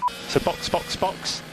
So box, box, box.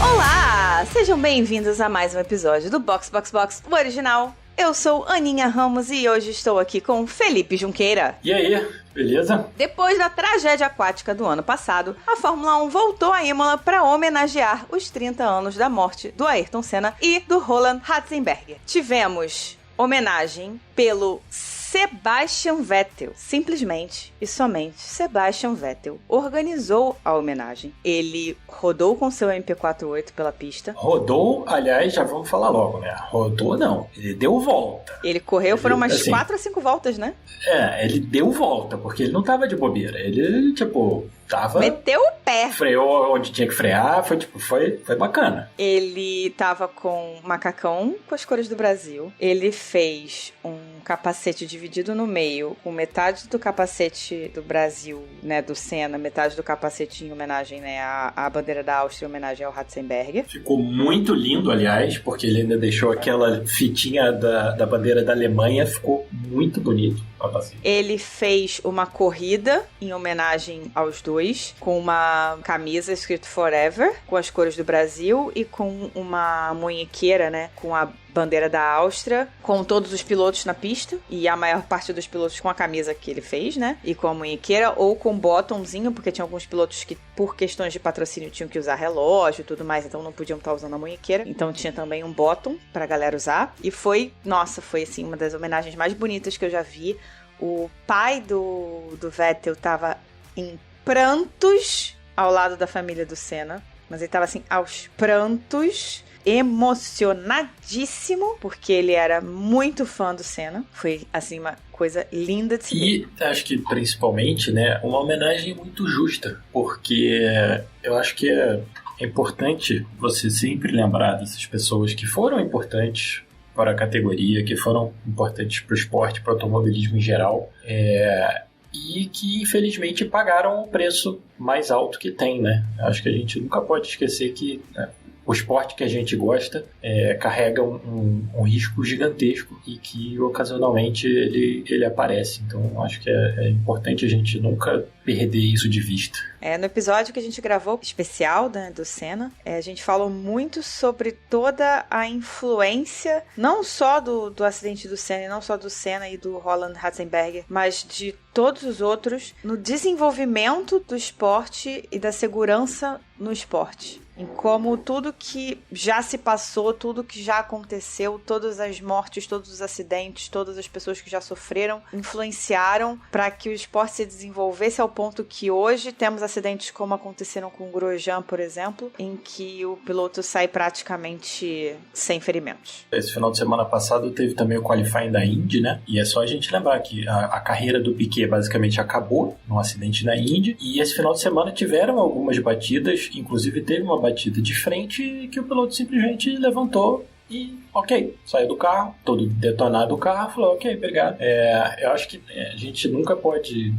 Olá! Sejam bem-vindos a mais um episódio do Box, Box, Box, o original. Eu sou Aninha Ramos e hoje estou aqui com Felipe Junqueira. E aí, beleza? Depois da tragédia aquática do ano passado, a Fórmula 1 voltou a Imola para homenagear os 30 anos da morte do Ayrton Senna e do Roland Ratzenberger. Tivemos homenagem pelo Sebastian Vettel, simplesmente e somente Sebastian Vettel organizou a homenagem. Ele rodou com seu MP48 pela pista. Rodou, aliás, já vamos falar logo, né? Rodou não, ele deu volta. Ele correu, foram umas assim, 4 a 5 voltas, né? Ele deu volta, porque ele não tava de bobeira. Ele, tava... Meteu o pé. Freou onde tinha que frear, foi bacana. Ele tava com macacão com as cores do Brasil. Ele fez um capacete dividido no meio, com metade do capacete do Brasil, né, do Senna, metade do capacete em homenagem, né, à bandeira da Áustria, em homenagem ao Ratzenberger. Ficou muito lindo, aliás, porque ele ainda deixou aquela fitinha da bandeira da Alemanha, ficou muito bonito. Ele fez uma corrida em homenagem aos dois, com uma camisa escrito Forever, com as cores do Brasil e com uma munhequeira, né, com a bandeira da Áustria, com todos os pilotos na pista, e a maior parte dos pilotos com a camisa que ele fez, né, e com a munhequeira, ou com bottomzinho, porque tinha alguns pilotos que, por questões de patrocínio, tinham que usar relógio e tudo mais, então não podiam estar usando a munhequeira, então tinha também um bottom pra galera usar, e foi assim, uma das homenagens mais bonitas que eu já vi. O pai do Vettel tava em prantos ao lado da família do Senna, mas ele tava assim, aos prantos, emocionadíssimo, porque ele era muito fã do Senna. Foi, assim, uma coisa linda de se ver. E acho que, principalmente, né, uma homenagem muito justa, porque eu acho que é importante você sempre lembrar dessas pessoas que foram importantes para a categoria, que foram importantes para o esporte, para o automobilismo em geral, e que infelizmente pagaram o preço mais alto que tem, né? Acho que a gente nunca pode esquecer que o esporte que a gente gosta carrega um risco gigantesco e que ocasionalmente ele aparece. Então acho que é importante a gente nunca perder isso de vista. No episódio que a gente gravou, especial, né, do Senna, a gente falou muito sobre toda a influência, não só do acidente do Senna, e não só do Senna e do Roland Ratzenberger, mas de todos os outros, no desenvolvimento do esporte e da segurança no esporte. Em como tudo que já se passou, tudo que já aconteceu, todas as mortes, todos os acidentes, todas as pessoas que já sofreram, influenciaram para que o esporte se desenvolvesse ao ponto que hoje temos acidentes como aconteceram com o Grosjean, por exemplo, em que o piloto sai praticamente sem ferimentos. Esse final de semana passado teve também o qualifying da Indy, né? E é só a gente lembrar que a carreira do Piquet basicamente acabou num acidente na Indy, e esse final de semana tiveram algumas batidas, inclusive teve uma batida de frente que o piloto simplesmente levantou e, ok, saiu do carro, todo detonado o carro, falou, ok, obrigado. Eu acho que a gente nunca pode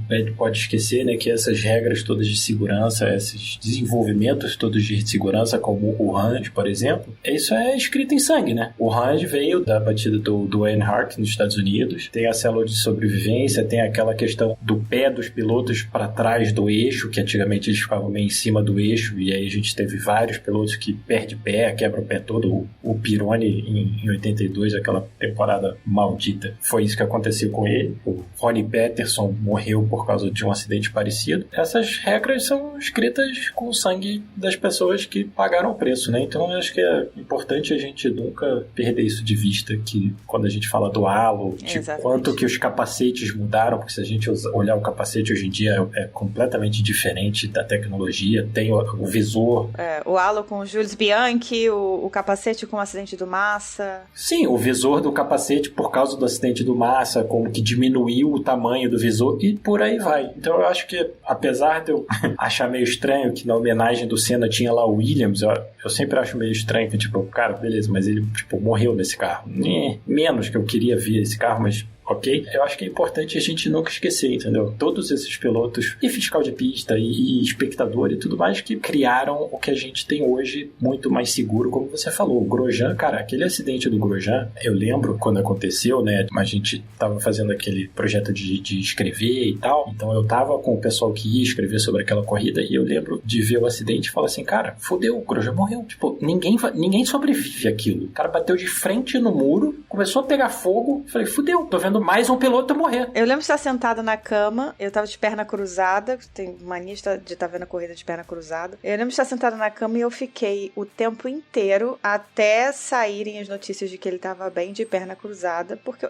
esquecer, né, que essas regras todas de segurança, esses desenvolvimentos todos de segurança, como o Range, por exemplo, isso é escrito em sangue, né? O Range veio da batida do Earnhardt nos Estados Unidos, tem a célula de sobrevivência, tem aquela questão do pé dos pilotos para trás do eixo, que antigamente eles ficavam meio em cima do eixo, e aí a gente teve vários pilotos que perde pé, quebra o pé todo. O Pironi em 82, aquela temporada maldita, foi isso que aconteceu com ele. O Ronnie Peterson morreu por causa de um acidente parecido. Essas regras são escritas com o sangue das pessoas que pagaram o preço, né? Então eu acho que é importante a gente nunca perder isso de vista, que quando a gente fala do halo, de quanto que os capacetes mudaram, porque se a gente olhar o capacete hoje em dia é completamente diferente da tecnologia, tem o visor. O halo com o Jules Bianchi, o capacete com o acidente do Massa. Sim, o visor do capacete, por causa do acidente do Massa, como que diminuiu o tamanho do visor e por aí vai. Então eu acho que, apesar de eu achar meio estranho que na homenagem do Senna tinha lá o Williams, eu sempre acho meio estranho que, cara, beleza, mas ele, morreu nesse carro. Menos que eu queria ver esse carro, mas ok? Eu acho que é importante a gente nunca esquecer, entendeu? Todos esses pilotos, e fiscal de pista, e espectador e tudo mais, que criaram o que a gente tem hoje muito mais seguro, como você falou. O Grosjean, cara, aquele acidente do Grosjean, eu lembro quando aconteceu, né? A gente tava fazendo aquele projeto de escrever e tal, então eu tava com o pessoal que ia escrever sobre aquela corrida, e eu lembro de ver o acidente e falar assim, cara, fodeu, o Grosjean morreu. Tipo, ninguém sobrevive àquilo. O cara bateu de frente no muro, começou a pegar fogo, falei, fodeu, tô vendo mais um piloto morrer. Eu lembro de estar sentada na cama, eu tava de perna cruzada, tem mania de estar vendo a corrida de perna cruzada. Eu lembro de estar sentada na cama e eu fiquei o tempo inteiro até saírem as notícias de que ele tava bem de perna cruzada, porque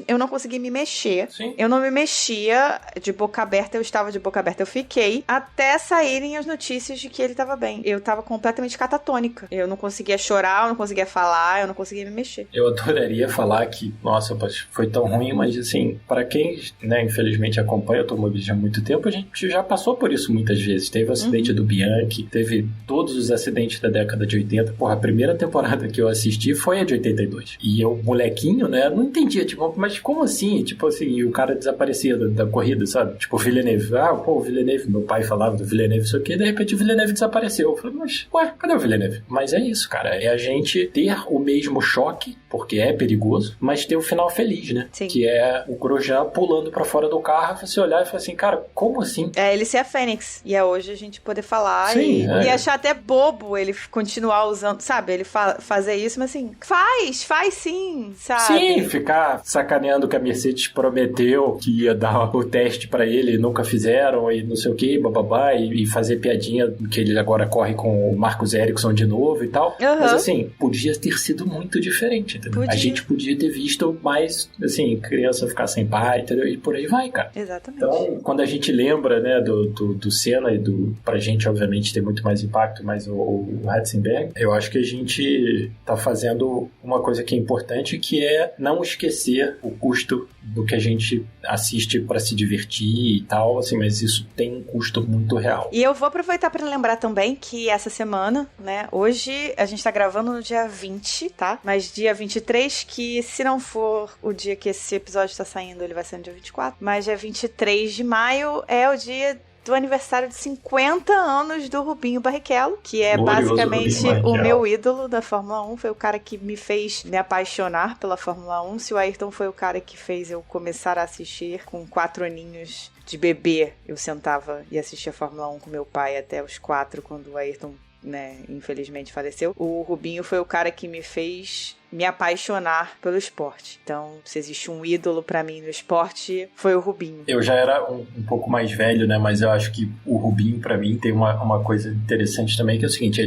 eu não consegui me mexer. Sim. Eu não me mexia de boca aberta, eu estava de boca aberta, eu fiquei até saírem as notícias de que ele tava bem. Eu tava completamente catatônica. Eu não conseguia chorar, eu não conseguia falar, eu não conseguia me mexer. Eu adoraria falar que, nossa, foi tão ruim, mas assim, para quem, né, infelizmente acompanha automobilismo há muito tempo, a gente já passou por isso muitas vezes. Teve o acidente do Bianchi, teve todos os acidentes da década de 80. Porra, a primeira temporada que eu assisti foi a de 82. E eu, molequinho, né, não entendia, tipo, mas como assim? Tipo assim, o cara desaparecia da corrida, sabe? Tipo, o Villeneuve. O Villeneuve, meu pai falava do Villeneuve, isso aqui, e de repente o Villeneuve desapareceu. Eu falei, mas, cadê o Villeneuve? Mas é isso, cara, é a gente ter o mesmo choque, porque é perigoso, mas ter o final feliz, né? Sim. Que é o Grosjean pulando pra fora do carro, você olhar e falar assim, cara, como assim? É ele ser a Fênix. E é hoje a gente poder falar. Sim, e achar até bobo ele continuar usando, sabe? Ele fazer isso, mas assim, faz sim, sabe? Sim, ficar sacaneando que a Mercedes prometeu que ia dar o teste pra ele e nunca fizeram, e não sei o que, bababá, e fazer piadinha que ele agora corre com o Marcus Ericsson de novo e tal. Mas assim, podia ter sido muito diferente, entendeu? A gente podia ter visto mais, assim, criança ficar sem pai, entendeu? E por aí vai, cara. Exatamente. Então, quando a gente lembra, né, do Senna e pra gente, obviamente, ter muito mais impacto, mas o Ratzenberger, eu acho que a gente tá fazendo uma coisa que é importante, que é não esquecer o custo do que a gente assiste pra se divertir e tal, assim, mas isso tem um custo muito real. E eu vou aproveitar pra lembrar também que essa semana, né, hoje a gente tá gravando no dia 20, tá? Mas dia 23, que se não for o dia que esse episódio tá saindo, ele vai ser no dia 24, mas dia 23 de maio é o dia do aniversário de 50 anos do Rubinho Barrichello, que é Glorioso basicamente o meu ídolo da Fórmula 1, foi o cara que me fez me apaixonar pela Fórmula 1. Se o Ayrton foi o cara que fez eu começar a assistir com 4 aninhos de bebê, eu sentava e assistia a Fórmula 1 com meu pai até os 4, quando o Ayrton, né, infelizmente faleceu. O Rubinho foi o cara que me fez me apaixonar pelo esporte. Então, se existe um ídolo pra mim no esporte, foi o Rubinho. Eu já era um pouco mais velho, né? Mas eu acho que o Rubinho, pra mim, tem uma coisa interessante também, que é o seguinte,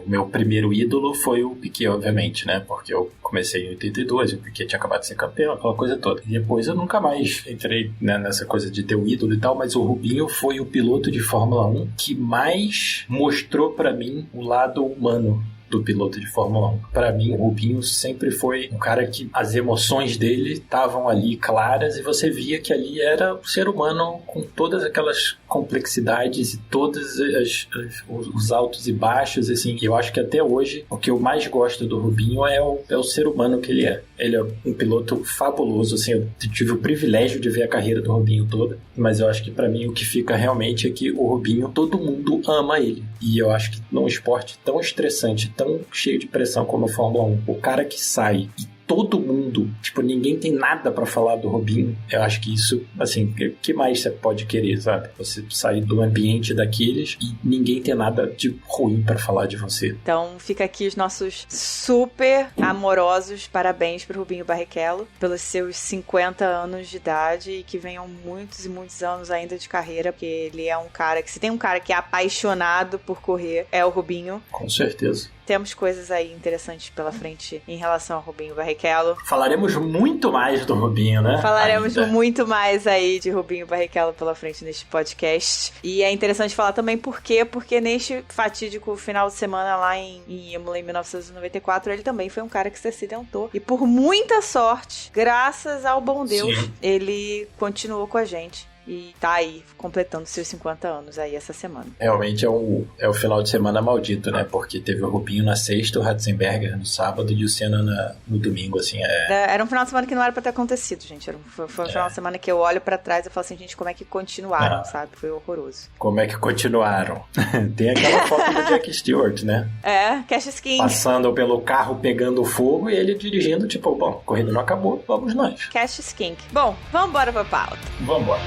o meu primeiro ídolo foi o Piquet, obviamente, né? Porque eu comecei em 82, e o Piquet tinha acabado de ser campeão, aquela coisa toda. E depois eu nunca mais entrei, né, nessa coisa de ter o ídolo e tal, mas o Rubinho foi o piloto de Fórmula 1 que mais mostrou pra mim o lado humano do piloto de Fórmula 1. Para mim, o Rubinho sempre foi um cara que as emoções dele estavam ali claras e você via que ali era o ser humano com todas aquelas complexidades e todos os altos e baixos, assim. Eu acho que até hoje o que eu mais gosto do Rubinho é o ser humano que ele é. Ele é um piloto fabuloso, assim, eu tive o privilégio de ver a carreira do Rubinho toda, mas eu acho que para mim o que fica realmente é que o Rubinho, todo mundo ama ele. E eu acho que num esporte tão estressante, tão cheio de pressão como a Fórmula 1, o cara que sai e todo mundo, tipo, ninguém tem nada pra falar do Rubinho, eu acho que isso, assim, o que mais você pode querer, sabe? Você sair do ambiente daqueles e ninguém ter nada de ruim pra falar de você. Então, fica aqui os nossos super amorosos parabéns pro Rubinho Barrichello pelos seus 50 anos de idade e que venham muitos e muitos anos ainda de carreira, porque ele é um cara que, se tem um cara que é apaixonado por correr, é o Rubinho. Com certeza. Temos coisas aí interessantes pela frente em relação ao Rubinho Barrichello. Falaremos muito mais do Rubinho, né? Falaremos muito mais aí de Rubinho Barrichello pela frente neste podcast. E é interessante falar também por quê, porque neste fatídico final de semana lá em Imola, em 1994, ele também foi um cara que se acidentou. E por muita sorte, graças ao bom Deus, ele continuou com a gente. e tá aí completando seus 50 anos aí essa semana. Realmente é o final de semana maldito, né? Porque teve o Rubinho na sexta, o Ratzenberger no sábado e o Senna no domingo, assim. Era um final de semana que não era pra ter acontecido, gente. Foi um final de semana que eu olho pra trás e falo assim, gente, como é que continuaram, sabe? Foi horroroso. Como é que continuaram? Tem aquela foto do Jack Stewart, né? Cash Skink. Passando pelo carro, pegando fogo e ele dirigindo, tipo, bom, a corrida não acabou, vamos nós. Cash Skink. Bom, vamos embora pra pauta. Vamos embora.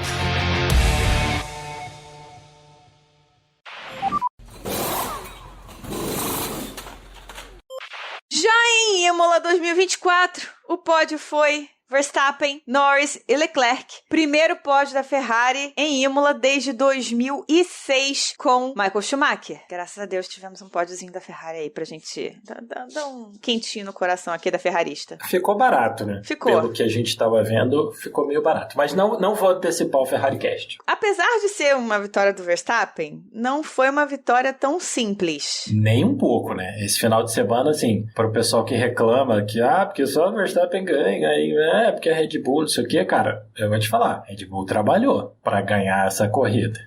Já em Imola 2024, o pódio foi Verstappen, Norris e Leclerc. Primeiro pódio da Ferrari em Imola desde 2006 com Michael Schumacher. Graças a Deus tivemos um pódiozinho da Ferrari aí pra gente dar um quentinho no coração aqui da ferrarista. Ficou barato, né? Ficou. Pelo que a gente tava vendo, ficou meio barato. Mas não vou antecipar o Ferrari Cast. Apesar de ser uma vitória do Verstappen, não foi uma vitória tão simples. Nem um pouco, né? Esse final de semana, assim, pro pessoal que reclama que, porque só o Verstappen ganha, porque a Red Bull, não sei o que, cara, eu vou te falar, a Red Bull trabalhou pra ganhar essa corrida.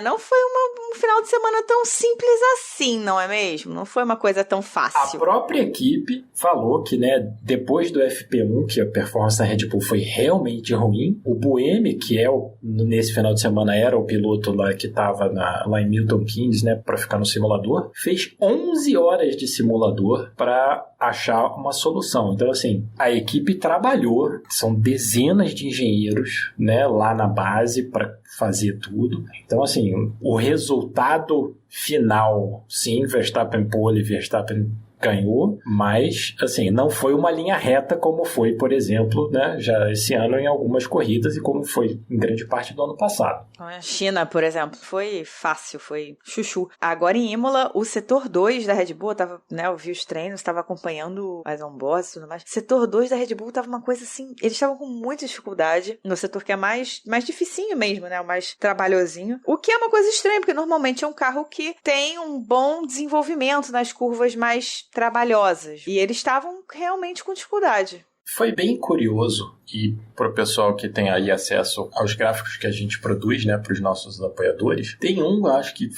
Não foi um final de semana tão simples assim, não é mesmo? Não foi uma coisa tão fácil. A própria equipe falou que, né, depois do FP1, que a performance da Red Bull foi realmente ruim, o Buemi, que nesse final de semana era o piloto lá que tava lá em Milton Keynes, né, pra ficar no simulador, fez 11 horas de simulador pra achar uma solução. Então, assim, a equipe trabalhou, são dezenas de engenheiros, né, lá na base para fazer tudo. Então, assim, o resultado final, sim, Verstappen pole, Verstappen ganhou, mas, assim, não foi uma linha reta como foi, por exemplo, né, já esse ano em algumas corridas e como foi em grande parte do ano passado. A China, por exemplo, foi fácil, foi chuchu. Agora em Imola, o setor 2 da Red Bull, eu vi os treinos, estava acompanhando as onboards e tudo mais. Setor 2 da Red Bull tava uma coisa assim, eles estavam com muita dificuldade no setor que é mais dificinho mesmo, né, o mais trabalhosinho. O que é uma coisa estranha, porque normalmente é um carro que tem um bom desenvolvimento nas curvas mais trabalhosas. E eles estavam realmente com dificuldade. Foi bem curioso, e para o pessoal que tem aí acesso aos gráficos que a gente produz, né, para os nossos apoiadores, tem acho que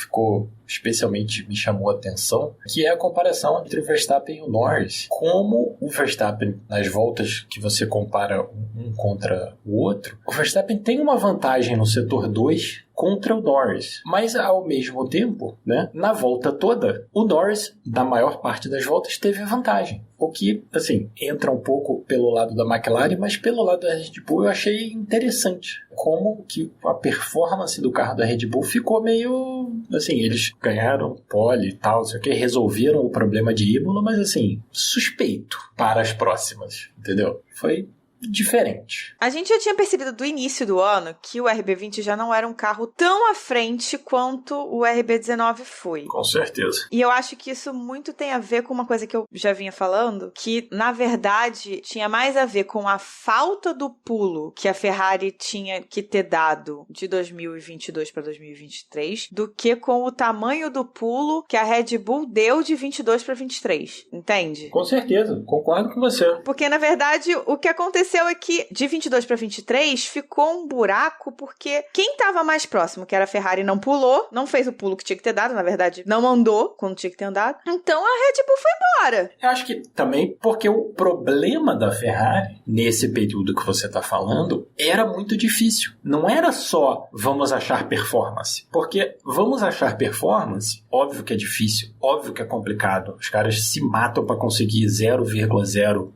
especialmente me chamou a atenção, que é a comparação entre o Verstappen e o Norris. Como o Verstappen, nas voltas que você compara um contra o outro, o Verstappen tem uma vantagem no setor 2 contra o Norris. Mas, ao mesmo tempo, né, na volta toda, o Norris, na maior parte das voltas, teve a vantagem. O que, assim, entra um pouco pelo lado da McLaren, mas pelo lado da Red Bull eu achei interessante. Como que a performance do carro da Red Bull ficou meio... Assim, eles ganharam pole e tal, sei o que, resolveram o problema de Imola, mas, assim, suspeito para as próximas, entendeu? Foi diferente. A gente já tinha percebido do início do ano que o RB20 já não era um carro tão à frente quanto o RB19 foi. Com certeza. E eu acho que isso muito tem a ver com uma coisa que eu já vinha falando, que na verdade tinha mais a ver com a falta do pulo que a Ferrari tinha que ter dado de 2022 para 2023, do que com o tamanho do pulo que a Red Bull deu de 22 para 23, entende? Com certeza, concordo com você. Porque na verdade o que aconteceu é que de 22 para 23 ficou um buraco porque quem estava mais próximo, que era a Ferrari, não pulou, não fez o pulo que tinha que ter dado, na verdade, não andou quando tinha que ter andado. Então a Red Bull foi embora. Eu acho que também porque o problema da Ferrari, nesse período que você está falando, era muito difícil. Não era só vamos achar performance. Porque vamos achar performance, óbvio que é difícil, óbvio que é complicado. Os caras se matam para conseguir 0,01.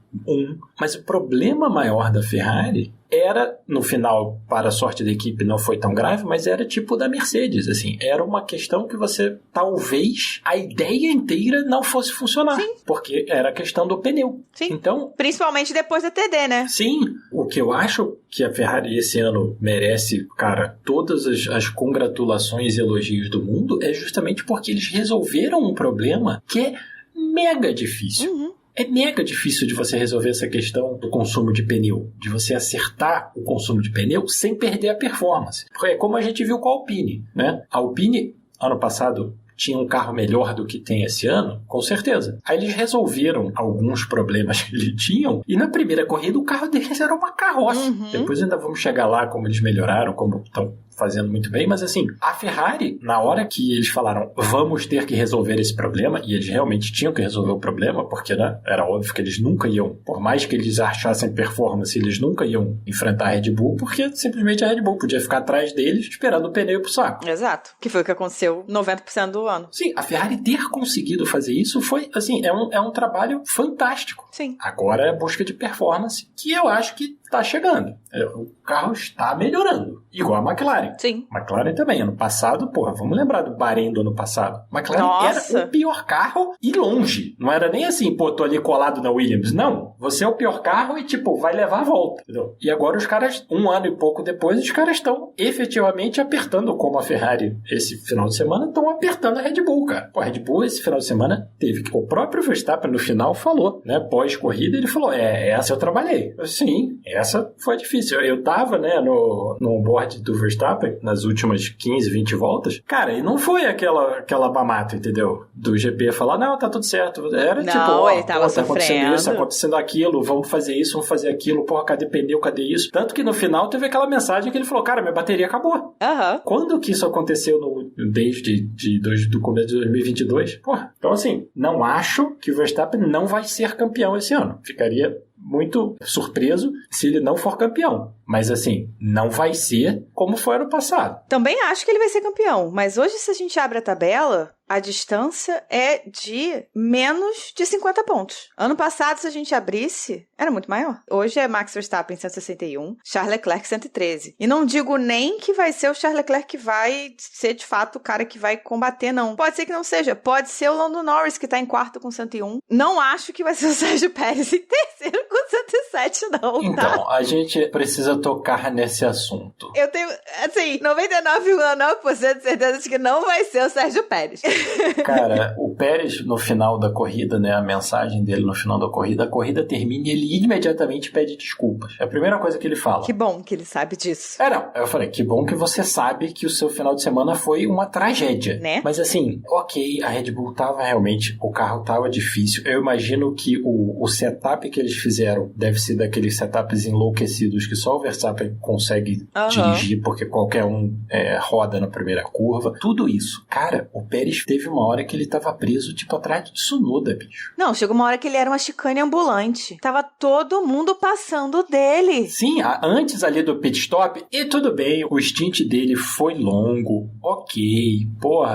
Mas o problema maior da Ferrari era, no final, para a sorte da equipe, não foi tão grave, mas era tipo da Mercedes, assim, era uma questão que você, talvez, a ideia inteira não fosse funcionar. Sim. Porque era a questão do pneu. Sim. Então, principalmente depois da TD, né? Sim. O que eu acho que a Ferrari esse ano merece, cara, todas as congratulações e elogios do mundo é justamente porque eles resolveram um problema que é mega difícil. Uhum. É mega difícil de você resolver essa questão do consumo de pneu, de você acertar o consumo de pneu sem perder a performance. Porque é como a gente viu com a Alpine, né? A Alpine, ano passado, tinha um carro melhor do que tem esse ano? Com certeza. Aí eles resolveram alguns problemas que eles tinham e na primeira corrida o carro deles era uma carroça. Depois ainda vamos chegar lá como eles melhoraram, como estão fazendo muito bem, mas assim, a Ferrari, na hora que eles falaram, vamos ter que resolver esse problema, e eles realmente tinham que resolver o problema, porque, né, era óbvio que eles nunca iam, por mais que eles achassem performance, eles nunca iam enfrentar a Red Bull, porque simplesmente a Red Bull podia ficar atrás deles, esperando o pneu pro saco. Exato. Que foi o que aconteceu 90% do ano. Sim, a Ferrari ter conseguido fazer isso foi, assim, é um trabalho fantástico. Sim. Agora é a busca de performance, que eu acho que tá chegando. O carro está melhorando. Igual a McLaren. Sim. McLaren também. Ano passado, vamos lembrar do Bahrein do ano passado. McLaren era o pior carro e longe. Não era nem assim, tô ali colado na Williams. Não. Você é o pior carro e, vai levar a volta. Entendeu? E agora os caras, um ano e pouco depois, os caras estão efetivamente apertando, como a Ferrari esse final de semana, estão apertando a Red Bull, cara. A Red Bull esse final de semana teve que... O próprio Verstappen no final falou, né? Pós-corrida, ele falou, essa eu trabalhei. Sim, essa foi difícil. Eu tava, né, no onboard do Verstappen nas últimas 15, 20 voltas. Cara, e não foi aquela mamata, entendeu? Do GP falar, não, tá tudo certo. Era ele tava tá sofrendo. acontecendo isso, acontecendo aquilo, vamos fazer isso, vamos fazer aquilo, cadê pneu, cadê isso? Tanto que no final teve aquela mensagem que ele falou, cara, minha bateria acabou. Quando que isso aconteceu desde do começo de 2022? Então assim, não acho que o Verstappen não vai ser campeão esse ano. Ficaria muito surpreso se ele não for campeão. Mas assim, não vai ser como foi ano passado. Também acho que ele vai ser campeão. Mas hoje, se a gente abre a tabela, a distância é de menos de 50 pontos. Ano passado, se a gente abrisse, era muito maior. Hoje é Max Verstappen 161, Charles Leclerc 113. E não digo nem que vai ser o Charles Leclerc que vai ser, de fato, o cara que vai combater, não. Pode ser que não seja. Pode ser o Lando Norris, que tá em quarto com 101. Não acho que vai ser o Sérgio Pérez em terceiro com 107, não, tá? Então, a gente precisa tocar nesse assunto. Eu tenho, assim, 99,9% de certeza de que não vai ser o Sérgio Pérez. Cara, o Pérez, no final da corrida, né, a mensagem dele no final da corrida, a corrida termina e ele imediatamente pede desculpas. É a primeira coisa que ele fala. Que bom que ele sabe disso. Não, eu falei, que bom que você sabe que o seu final de semana foi uma tragédia. Né? Mas assim, ok, a Red Bull tava realmente, o carro tava difícil. Eu imagino que o setup que eles fizeram deve ser daqueles setups enlouquecidos que só o Verstappen consegue dirigir, porque qualquer um roda na primeira curva. Tudo isso. Cara, o Pérez teve uma hora que ele tava preso, atrás de Tsunoda, bicho. Não, chegou uma hora que ele era uma chicane ambulante. Tava todo mundo passando dele. Sim, antes ali do pit stop, e tudo bem, o stint dele foi longo, ok,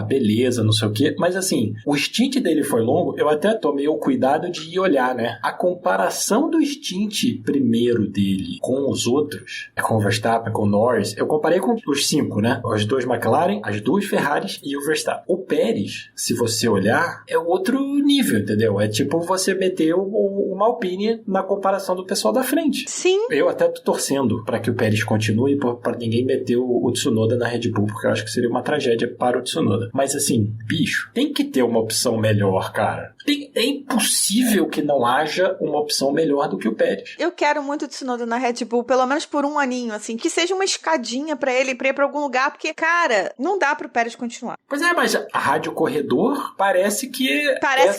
beleza, não sei o quê, mas assim, o stint dele foi longo, eu até tomei o cuidado de ir olhar, né? A comparação do stint primeiro dele com os outros, com o Verstappen, com o Norris, eu comparei com os 5, né? Os 2 McLaren, as 2 Ferraris e o Verstappen. O Pérez, se você olhar, é outro nível, entendeu? É tipo você meter uma Alpine na comparação do pessoal da frente. Sim. Eu até tô torcendo para que o Pérez continue, para ninguém meter o Tsunoda na Red Bull, porque eu acho que seria uma tragédia para o Tsunoda. Mas assim, bicho, tem que ter uma opção melhor, cara. É impossível que não haja uma opção melhor do que o Pérez. Eu quero muito o Tsunoda na Red Bull, pelo menos por um aninho, assim, que seja uma escadinha pra ele ir pra algum lugar, porque, cara, não dá pro Pérez continuar. Pois é, mas a Rádio Corredor parece que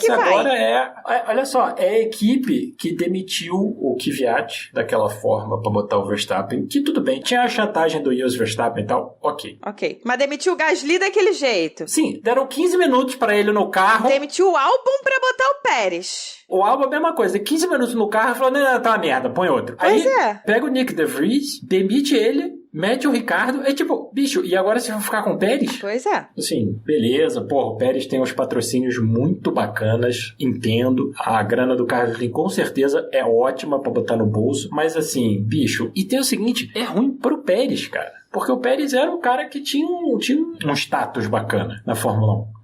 vai. Olha só, é a equipe que demitiu o Kvyat daquela forma pra botar o Verstappen, que tudo bem, tinha a chantagem do Jos Verstappen e tal, ok. Mas demitiu o Gasly daquele jeito. Sim, deram 15 minutos pra ele no carro. Demitiu o Albon pra botar o Pérez. O Albon é a mesma coisa, 15 minutos no carro e falou, não, tá uma merda, põe outro. Pois Aí pega o Nick De Vries, demite ele, mete o Ricardo, é tipo, bicho, e agora vocês vão ficar com o Pérez? Pois é. Assim, beleza, o Pérez tem uns patrocínios muito bacanas, entendo, a grana do Carlos Slim com certeza é ótima pra botar no bolso, mas assim, bicho, e tem o seguinte, é ruim pro Pérez, cara. Porque o Pérez era um cara que tinha um status bacana na Fórmula 1.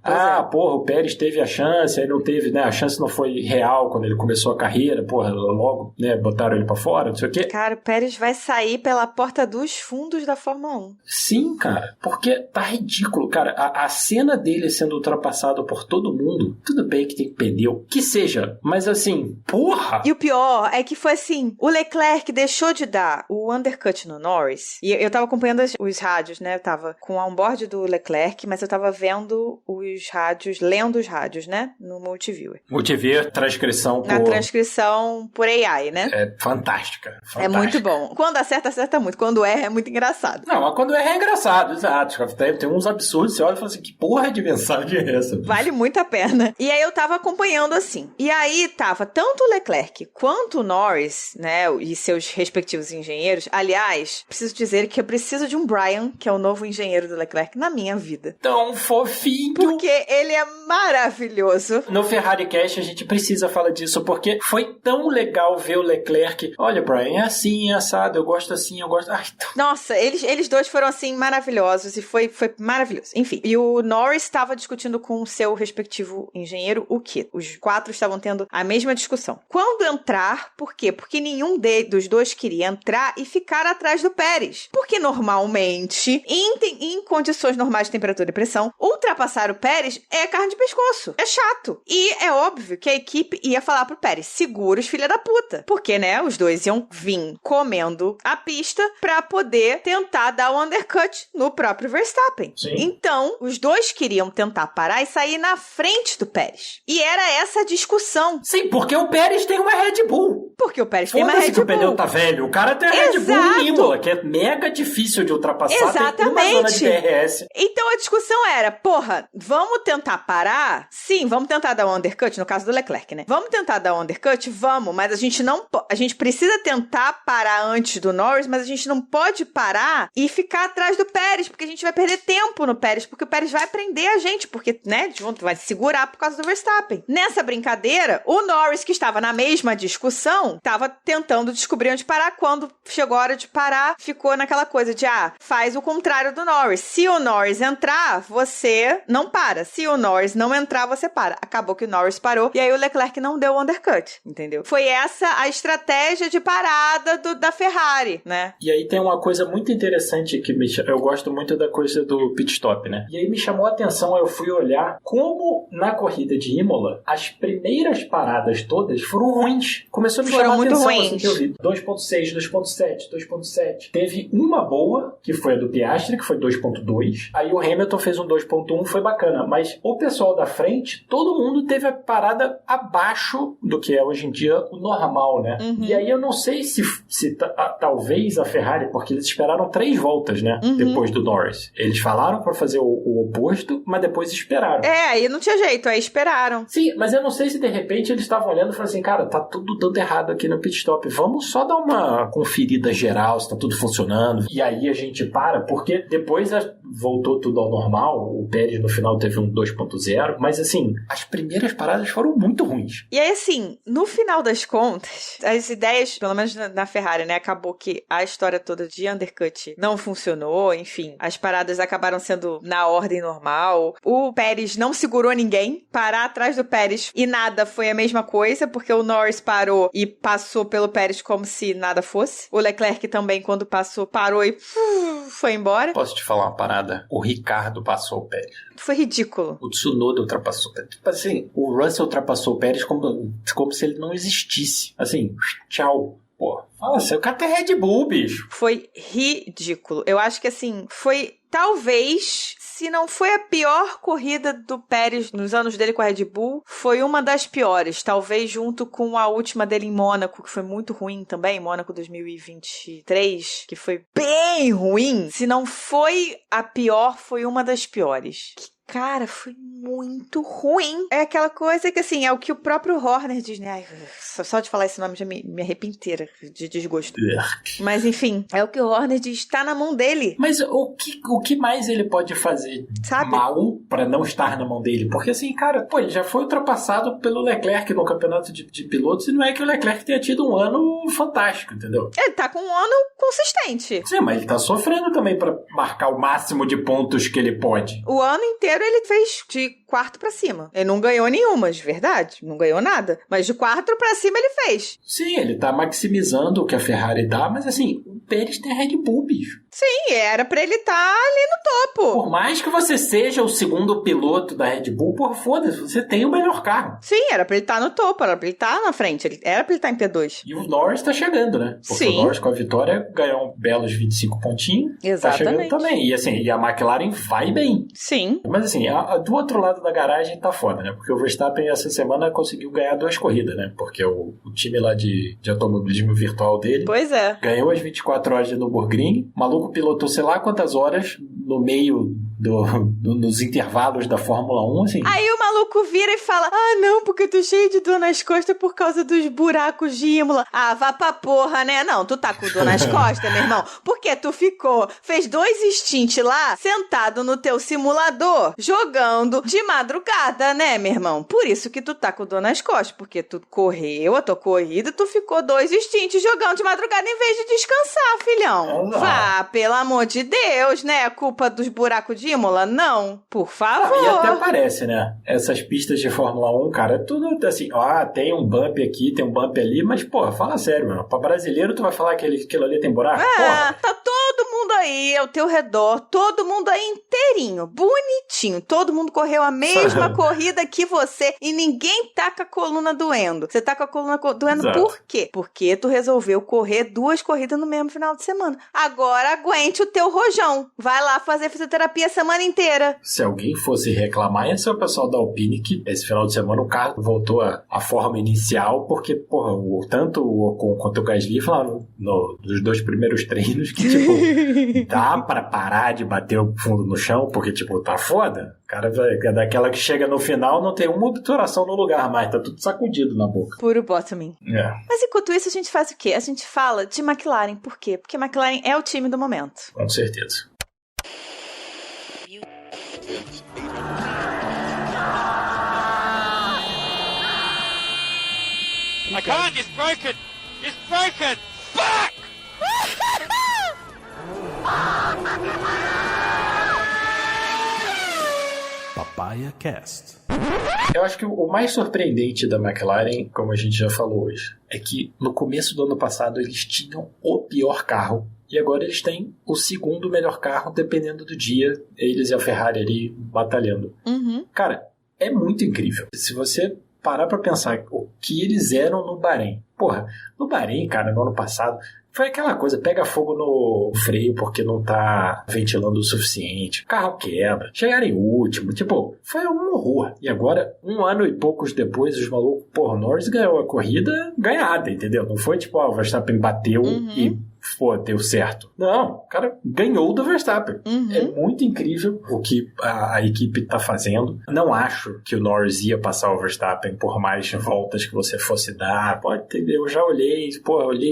O Pérez teve a chance, aí não teve, né? A chance não foi real quando ele começou a carreira, logo, né? Botaram ele pra fora, não sei o quê. Cara, o Pérez vai sair pela porta dos fundos da Fórmula 1. Sim, cara, porque tá ridículo, cara. A cena dele sendo ultrapassado por todo mundo, tudo bem que tem pneu, que seja, mas assim, porra! E o pior é que foi assim, o Leclerc deixou de dar o undercut no Norris, e eu tava acompanhando os rádios, né? Eu tava com o onboard do Leclerc, mas eu tava vendo os os rádios, lendo os rádios, né? No Multiviewer. Multiviewer, transcrição Na transcrição por AI, né? É fantástica. É muito bom. Quando acerta, acerta muito. Quando erra, é muito engraçado. Não, mas quando erra é engraçado, exato. Tem uns absurdos, você olha e fala assim, que porra de mensagem é essa? Vale muito a pena. E aí eu tava acompanhando assim. E aí tava tanto o Leclerc quanto o Norris, né? E seus respectivos engenheiros. Aliás, preciso dizer que eu preciso de um Brian, que é o novo engenheiro do Leclerc, na minha vida. Tão fofinho. Porque ele é maravilhoso. No Ferrari Cast a gente precisa falar disso, porque foi tão legal ver o Leclerc. Olha, Brian, é assim, é assado, eu gosto assim, eu gosto... Ai, Nossa, eles dois foram assim maravilhosos e foi maravilhoso. Enfim, e o Norris estava discutindo com o seu respectivo engenheiro o quê? Os 4 estavam tendo a mesma discussão. Quando entrar, por quê? Porque nenhum dos dois queria entrar e ficar atrás do Pérez. Porque normalmente, em condições normais de temperatura e pressão, ultrapassar o Pérez é carne de pescoço. É chato. E é óbvio que a equipe ia falar pro Pérez, segura os filha da puta. Porque, né, os dois iam vir comendo a pista pra poder tentar dar o undercut no próprio Verstappen. Sim. Então, os dois queriam tentar parar e sair na frente do Pérez. E era essa a discussão. Sim, porque o Pérez tem uma Red Bull. Porque o Pérez tem uma Red que o Bull. pneu tá velho. O cara tem a Red Bull em Imola, que é mega difícil de ultrapassar. Exatamente. Tem uma zona de DRS. Então a discussão era, porra, vamos tentar parar? Sim, vamos tentar dar um undercut, no caso do Leclerc, né? Vamos tentar dar um undercut? Vamos, mas a gente precisa tentar parar antes do Norris, mas a gente não pode parar e ficar atrás do Pérez, porque a gente vai perder tempo no Pérez, porque o Pérez vai prender a gente, porque, né, junto, vai segurar por causa do Verstappen. Nessa brincadeira, o Norris, que estava na mesma discussão, estava tentando descobrir onde parar. Quando chegou a hora de parar, ficou naquela coisa de, faz o contrário do Norris. Se o Norris entrar, você não para. Se o Norris não entrar, você para. Acabou que o Norris parou, e aí o Leclerc não deu o undercut, entendeu? Foi essa a estratégia de parada da Ferrari, né? E aí tem uma coisa muito interessante que eu gosto muito da coisa do pit stop, né? E aí me chamou a atenção, eu fui olhar como na corrida de Imola, as primeiras paradas todas foram ruins. Começou a me chamar a atenção, assim, que eu vi 2.6, 2.7, 2.7. Teve uma boa, que foi a do Piastri, que foi 2.2. Aí o Hamilton fez um 2.1, foi bacana. Mas o pessoal da frente, todo mundo teve a parada abaixo do que é hoje em dia o normal, né? Uhum. E aí eu não sei se talvez a Ferrari, porque eles esperaram 3 voltas, né? Uhum. Depois do Norris. Eles falaram pra fazer o oposto, mas depois esperaram. Aí não tinha jeito, aí esperaram. Sim, mas eu não sei se de repente eles estavam olhando e falaram assim, cara, tá tudo dando errado aqui no pit stop. Vamos só dar uma conferida geral se tá tudo funcionando. E aí a gente para, porque depois voltou tudo ao normal. O Pérez no final teve um 2.0. Mas assim, as primeiras paradas foram muito ruins. E aí assim, no final das contas, as ideias, pelo menos na Ferrari, né, acabou que a história toda de undercut não funcionou, enfim, as paradas acabaram sendo na ordem normal. O Pérez não segurou ninguém, parar atrás do Pérez e nada foi a mesma coisa, porque o Norris parou e passou pelo Pérez como se nada fosse. O Leclerc também, quando passou, parou e foi embora. Posso te falar uma parada? O Ricardo passou o Pérez. Foi ridículo. O Tsunoda ultrapassou o Pérez. Tipo assim, o Russell ultrapassou o Pérez como se ele não existisse. Assim, tchau. Pô, fala assim, o cara tem Red Bull, bicho. Foi ridículo. Eu acho que assim, foi talvez, se não foi a pior corrida do Pérez nos anos dele com a Red Bull, foi uma das piores. Talvez junto com a última dele em Mônaco, que foi muito ruim também, Mônaco 2023, que foi bem ruim. Se não foi a pior, foi uma das piores. Cara, foi muito ruim. É aquela coisa que, assim, é o que o próprio Horner diz, né? Ai, só de falar esse nome já me arrepio inteira de desgosto. Mas, enfim, é o que o Horner diz, tá na mão dele. Mas o que mais ele pode fazer, sabe, mal pra não estar na mão dele? Porque, assim, cara, pô, ele já foi ultrapassado pelo Leclerc no campeonato de pilotos e não é que o Leclerc tenha tido um ano fantástico, entendeu? Ele tá com um ano consistente. Sim, mas ele tá sofrendo também pra marcar o máximo de pontos que ele pode. O ano inteiro ele fez de quarto pra cima. Ele não ganhou nenhuma, de verdade. Não ganhou nada. Mas de quarto pra cima ele fez. Sim, ele tá maximizando o que a Ferrari dá, mas assim, o Pérez tem Red Bull, bicho. Sim, era pra ele estar ali no topo. Por mais que você seja o segundo piloto da Red Bull, porra, foda-se, você tem o melhor carro. Sim, era pra ele estar no topo, era pra ele estar na frente, era pra ele estar em P2. E o Norris tá chegando, né? Porque sim, o Norris com a vitória ganhou belos 25 pontinhos. Exatamente. Tá chegando também. E assim, e a McLaren vai bem. Sim. Mas assim, do outro lado da garagem tá foda, né? Porque o Verstappen essa semana conseguiu ganhar 2 corridas, né? Porque o time lá de automobilismo virtual dele Pois é. ganhou as 24 horas de Nürburgring, o maluco pilotou sei lá quantas horas no meio nos intervalos da Fórmula 1, assim. Aí o maluco vira e fala, não, porque eu tô cheio de dor nas costas por causa dos buracos de Imola. Vá pra porra, né? Não, tu tá com dor nas costas, meu irmão, porque tu fez 2 stints lá, sentado no teu simulador, jogando de madrugada, né, meu irmão? Por isso que tu tá com dor nas costas, porque tu correu a tua corrida, tu ficou 2 stints jogando de madrugada em vez de descansar, filhão. Vá, pelo amor de Deus, né? A culpa dos buracos de Imola? Não, por favor. E até parece, né? Essas pistas de Fórmula 1, cara, tudo assim, tem um bump aqui, tem um bump ali, mas, porra, fala sério, mano. Pra brasileiro, tu vai falar que aquilo ali tem buraco? Porra. Tá todo mundo aí ao teu redor, todo mundo aí inteirinho, bonitinho, todo mundo correu a mesma corrida que você e ninguém tá com a coluna doendo. Você tá com a coluna doendo. Exato. Por quê? Porque tu resolveu correr 2 corridas no mesmo final de semana. Agora aguente o teu rojão. Vai lá fazer fisioterapia a semana inteira. Se alguém fosse reclamar, ia ser o pessoal da Alpine que esse final de semana o carro voltou à forma inicial, porque, porra, tanto o Ocon quanto o Gasly falaram nos 2 primeiros treinos que, tipo, dá pra parar de bater o fundo no chão, porque, tipo, tá foda. O cara é daquela que chega no final, não tem uma obturação no lugar mais, tá tudo sacudido na boca. Puro bottoming. Mas enquanto isso, a gente faz o quê? A gente fala de McLaren. Por quê? Porque McLaren é o time do momento. Com certeza. I can't, it's broken! It's broken! Fuck! Papaya Cast. Eu acho que o mais surpreendente da McLaren, como a gente já falou hoje, é que no começo do ano passado eles tinham o pior carro e agora eles têm o 2º melhor carro, dependendo do dia, eles e a Ferrari ali batalhando. Uhum. Cara, é muito incrível. Se você parar pra pensar o que eles eram no Bahrein. Porra, no Bahrein, cara, no ano passado, foi aquela coisa, pega fogo no freio porque não tá ventilando o suficiente, o carro quebra, chegaram em último, tipo, foi um horror. E agora, 1 ano e poucos depois, os malucos, porra, o Norris ganhou a corrida ganhada, entendeu? Não foi tipo, o Verstappen bateu e deu certo. Não, o cara ganhou do Verstappen. É muito incrível o que a equipe tá fazendo. Não acho que o Norris ia passar o Verstappen por mais voltas que você fosse dar. Pode ter, eu já olhei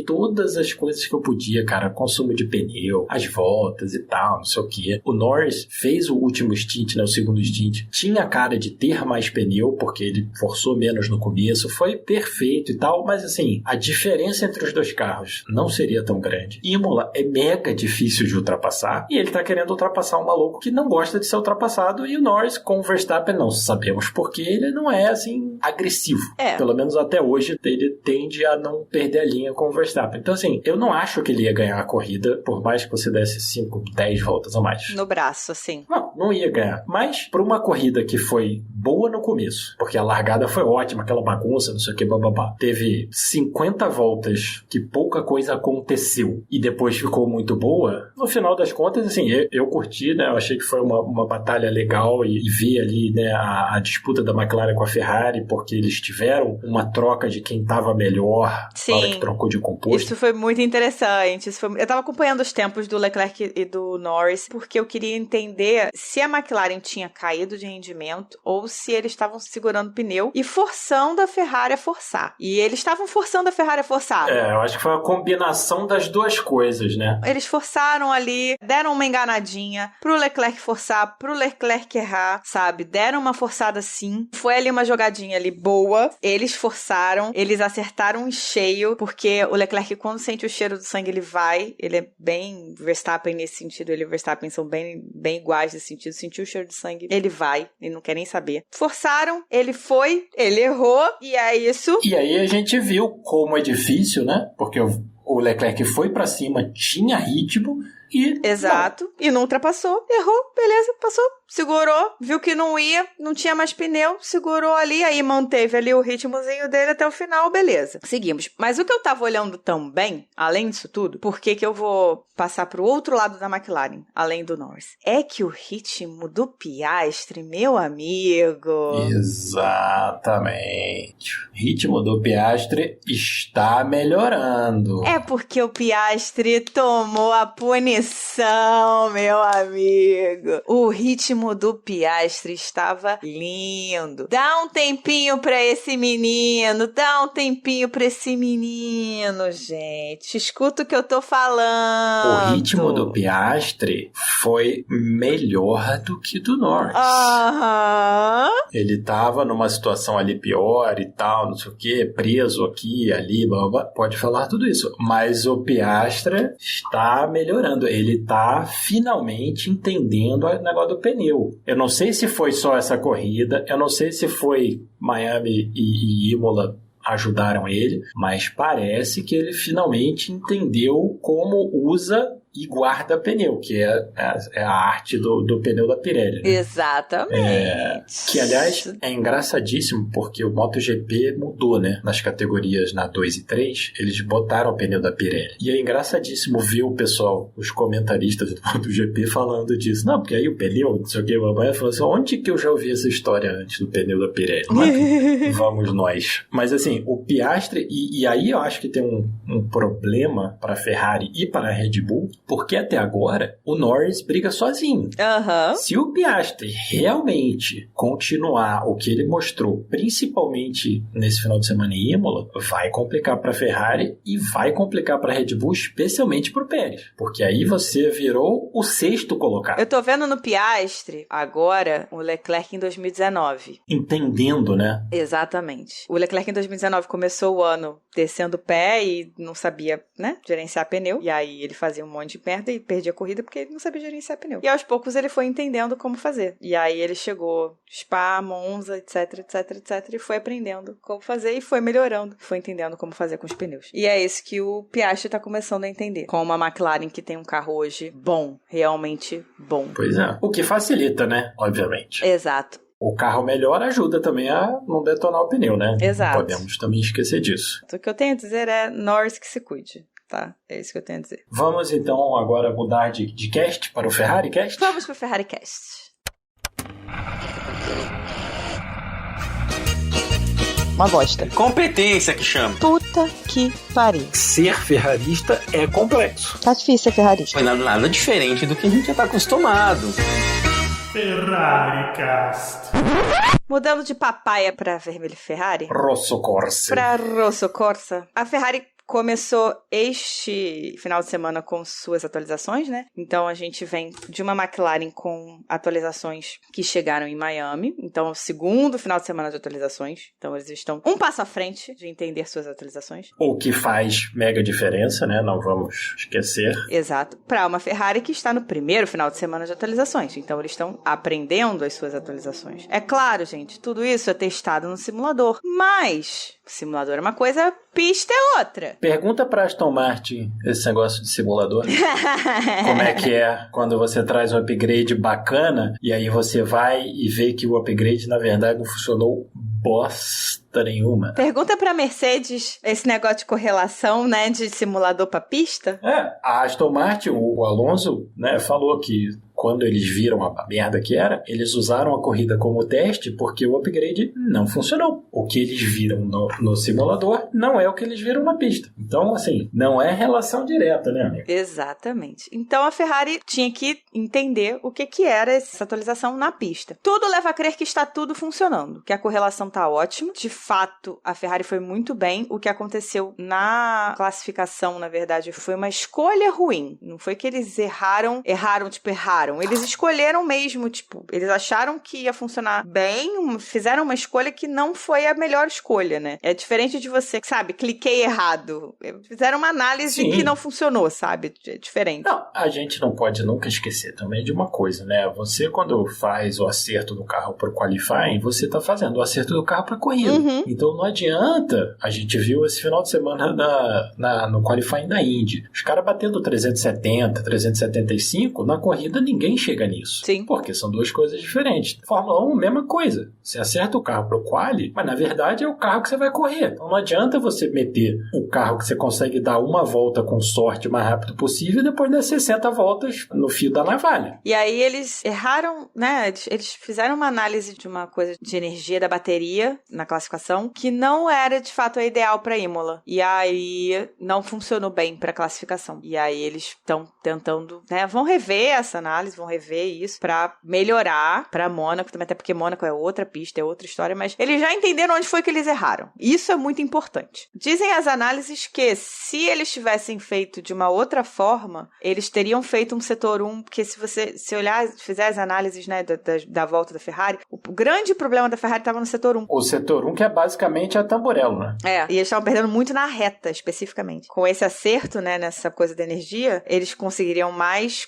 todas as coisas que eu podia, cara. Consumo de pneu, as voltas e tal, não sei o que. O Norris fez o último stint, né, o 2º stint. Tinha cara de ter mais pneu, porque ele forçou menos no começo. Foi perfeito e tal, mas assim, a diferença entre os 2 carros não seria tão grande. Imola é mega difícil de ultrapassar e ele tá querendo ultrapassar um maluco que não gosta de ser ultrapassado, e o Norris com o Verstappen não sabemos porque ele não é assim agressivo. Pelo menos até hoje ele tende a não perder a linha com o Verstappen. Então assim, eu não acho que ele ia ganhar a corrida por mais que você desse 5, 10 voltas a mais. No braço, assim. Não ia ganhar. Mas por uma corrida que foi boa no começo, porque a largada foi ótima, aquela bagunça, não sei o que, bababá. Teve 50 voltas que pouca coisa aconteceu e depois ficou muito boa. No final das contas, assim, eu curti, né? Eu achei que foi uma batalha legal e vi ali, né, a disputa da McLaren com a Ferrari, porque eles tiveram uma troca de quem tava melhor. Sim. Na hora que trocou de composto. Isso foi muito interessante. Eu tava acompanhando os tempos do Leclerc e do Norris, porque eu queria entender se a McLaren tinha caído de rendimento ou se eles estavam segurando o pneu e forçando a Ferrari a forçar. E eles estavam forçando a Ferrari a forçar. Eu acho que foi a combinação das 2 coisas, né? Eles forçaram ali, deram uma enganadinha pro Leclerc forçar, pro Leclerc errar, sabe? Deram uma forçada sim. Foi ali uma jogadinha ali boa. Eles forçaram, eles acertaram em cheio, porque o Leclerc, quando sente o cheiro do sangue, ele vai. Ele é bem Verstappen nesse sentido. Ele e o Verstappen são bem iguais nesse sentido. Sentiu o cheiro de sangue, ele vai. Ele não quer nem saber. Forçaram, ele foi, ele errou, e é isso. E aí a gente viu como é difícil, né? Porque o Leclerc foi pra cima, tinha ritmo e... Exato. E não ultrapassou. Errou, beleza, passou. segurou, viu que não ia, não tinha mais pneu, segurou ali, aí manteve ali o ritmozinho dele até o final, beleza. Seguimos. Mas o que eu tava olhando também, além disso tudo, por que eu vou passar pro outro lado da McLaren, além do Norris? É que o ritmo do Piastri, meu amigo... Exatamente. O ritmo do Piastri está melhorando. É porque o Piastri tomou a punição, meu amigo. O ritmo do Piastri estava lindo. Dá um tempinho pra esse menino, gente. Escuta o que eu tô falando. O ritmo do Piastri foi melhor do que do Norris. Aham. Ele tava numa situação ali pior e tal, não sei o que, preso aqui, ali, blá, blá, blá. Pode falar tudo isso. Mas o Piastri está melhorando. Ele tá finalmente entendendo o negócio do pneu. Eu não sei se foi só essa corrida, eu não sei se foi Miami e Imola ajudaram ele, mas parece que ele finalmente entendeu como usa e guarda pneu, que é a arte do pneu da Pirelli, né? Exatamente. Que, aliás, é engraçadíssimo, porque o MotoGP mudou, né? Nas categorias na 2 e 3, eles botaram o pneu da Pirelli. E é engraçadíssimo ver o pessoal, os comentaristas do MotoGP falando disso. Não, porque aí o pneu, não sei o que, o Babaia falou assim, onde que eu já ouvi essa história antes do pneu da Pirelli? Mas, vamos nós. Mas assim, o Piastri, e aí eu acho que tem um problema para a Ferrari e para a Red Bull, porque até agora o Norris briga sozinho. Aham. Se o Piastri realmente continuar o que ele mostrou, principalmente nesse final de semana em Imola, vai complicar para a Ferrari e vai complicar para a Red Bull, especialmente para o Pérez. Porque aí você virou o 6º colocado. Eu tô vendo no Piastri agora o Leclerc em 2019. Entendendo, né? Exatamente. O Leclerc em 2019 começou o ano descendo o pé e não sabia, né, gerenciar pneu. E aí ele fazia um monte de merda e perdia a corrida porque ele não sabia gerenciar pneu. E aos poucos ele foi entendendo como fazer. E aí ele chegou Spa, Monza, etc, etc, etc. E foi aprendendo como fazer e foi melhorando. Foi entendendo como fazer com os pneus. E é isso que o Piastri tá começando a entender. Com uma McLaren que tem um carro hoje bom. Realmente bom. Pois é. O que facilita, né? Obviamente. Exato. O carro melhor ajuda também a não detonar o pneu, né? Exato. Não podemos também esquecer disso. O que eu tenho a dizer é Norris que se cuide, tá? É isso que eu tenho a dizer. Vamos então agora mudar de cast para o Ferrari Cast? Vamos pro Ferrari Cast. Uma bosta. Competência que chama. Puta que pariu. Ser ferrarista é complexo. Tá difícil ser ferrarista. Foi nada diferente do que a gente já tá acostumado. Ferrari Cast. Mudando de papaya pra vermelho Ferrari. Rosso Corsa. Pra Rosso Corsa. A Ferrari começou este final de semana com suas atualizações, né? Então a gente vem de uma McLaren com atualizações que chegaram em Miami. Então, o segundo final de semana de atualizações. Então, eles estão um passo à frente de entender suas atualizações. O que faz mega diferença, né? Não vamos esquecer. Exato. Para uma Ferrari que está no primeiro final de semana de atualizações. Então, eles estão aprendendo as suas atualizações. É claro, gente, tudo isso é testado no simulador. Mas, simulador é uma coisa, pista é outra. Pergunta pra Aston Martin esse negócio de simulador. Como é que é quando você traz um upgrade bacana e aí você vai e vê que o upgrade, na verdade, não funcionou bosta nenhuma. Pergunta pra Mercedes esse negócio de correlação, né, de simulador pra pista. A Aston Martin, o Alonso, né, falou que quando eles viram a merda que era, eles usaram a corrida como teste porque o upgrade não funcionou. O que eles viram no simulador não é o que eles viram na pista. Então, assim, não é relação direta, né, amigo? Exatamente. Então, a Ferrari tinha que entender o que era essa atualização na pista. Tudo leva a crer que está tudo funcionando, que a correlação tá ótima. De fato, a Ferrari foi muito bem. O que aconteceu na classificação, na verdade, foi uma escolha ruim. Não foi que eles erraram. Eles escolheram mesmo, tipo, eles acharam que ia funcionar bem, fizeram uma escolha que não foi a melhor escolha, né? É diferente de você, sabe, cliquei errado. Fizeram uma análise que não funcionou, sabe? É diferente. Não, a gente não pode nunca esquecer também de uma coisa, né? Você, quando faz o acerto do carro pro qualifying, você tá fazendo o acerto do carro pra corrida. Uhum. Então não adianta, a gente viu esse final de semana no qualifying da Indy. Os caras batendo 370, 375, na corrida ninguém ninguém chega nisso. Sim. Porque são duas coisas diferentes. Fórmula 1, mesma coisa. Você acerta o carro pro quali, mas na verdade é o carro que você vai correr. Então não adianta você meter o carro que você consegue dar uma volta com sorte o mais rápido possível e depois dar 60 voltas no fio da navalha. E aí eles erraram, né? Eles fizeram uma análise de uma coisa de energia da bateria na classificação que não era de fato a ideal para Imola. E aí não funcionou bem para classificação. E aí eles estão tentando, né? Vão rever essa análise, vão rever isso para melhorar para Mônaco também, até porque Mônaco é outra pista, é outra história, mas eles já entenderam onde foi que eles erraram. Isso é muito importante. Dizem as análises que se eles tivessem feito de uma outra forma, eles teriam feito um setor 1, porque se você olhar, fizer as análises, né, da volta da Ferrari, o grande problema da Ferrari estava no setor 1. O setor 1 que é basicamente a Tamburello, né? E eles estavam perdendo muito na reta, especificamente. Com esse acerto, né, nessa coisa da energia, eles conseguiriam mais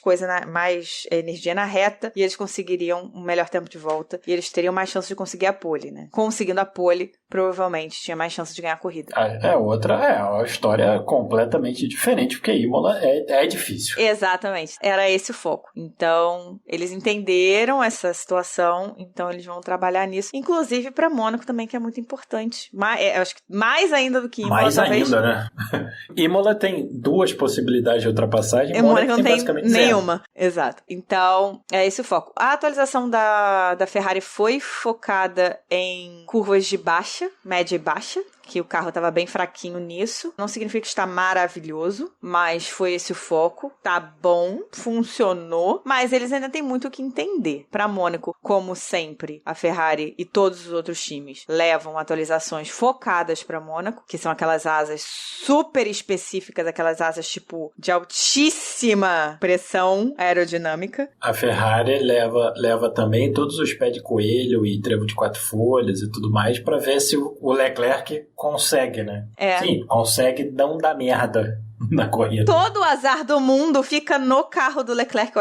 energia na reta, e eles conseguiriam um melhor tempo de volta, e eles teriam mais chance de conseguir a pole, né? Conseguindo a pole, provavelmente tinha mais chance de ganhar a corrida. É uma história completamente diferente, porque Imola é difícil. Exatamente. Era esse o foco. Então, eles entenderam essa situação, então eles vão trabalhar nisso. Inclusive para Mônaco também, que é muito importante. Acho que mais ainda do que Imola. Mais talvez. ainda, né? Imola tem 2 possibilidades de ultrapassagem. Mônaco não tem basicamente nenhuma. 0. Exato. Então, é esse o foco. A atualização da Ferrari foi focada em curvas de baixa, média e baixa, que o carro estava bem fraquinho nisso. Não significa que está maravilhoso, mas foi esse o foco. Tá bom, funcionou, mas eles ainda têm muito o que entender. Para Mônaco, como sempre, a Ferrari e todos os outros times levam atualizações focadas para Mônaco, que são aquelas asas super específicas, aquelas asas tipo de altíssima pressão aerodinâmica. A Ferrari leva também todos os pés de coelho e trevo de 4 folhas e tudo mais para ver se o Leclerc consegue, né? Sim, consegue não dar merda na corrida. Todo o azar do mundo fica no carro do Leclerc,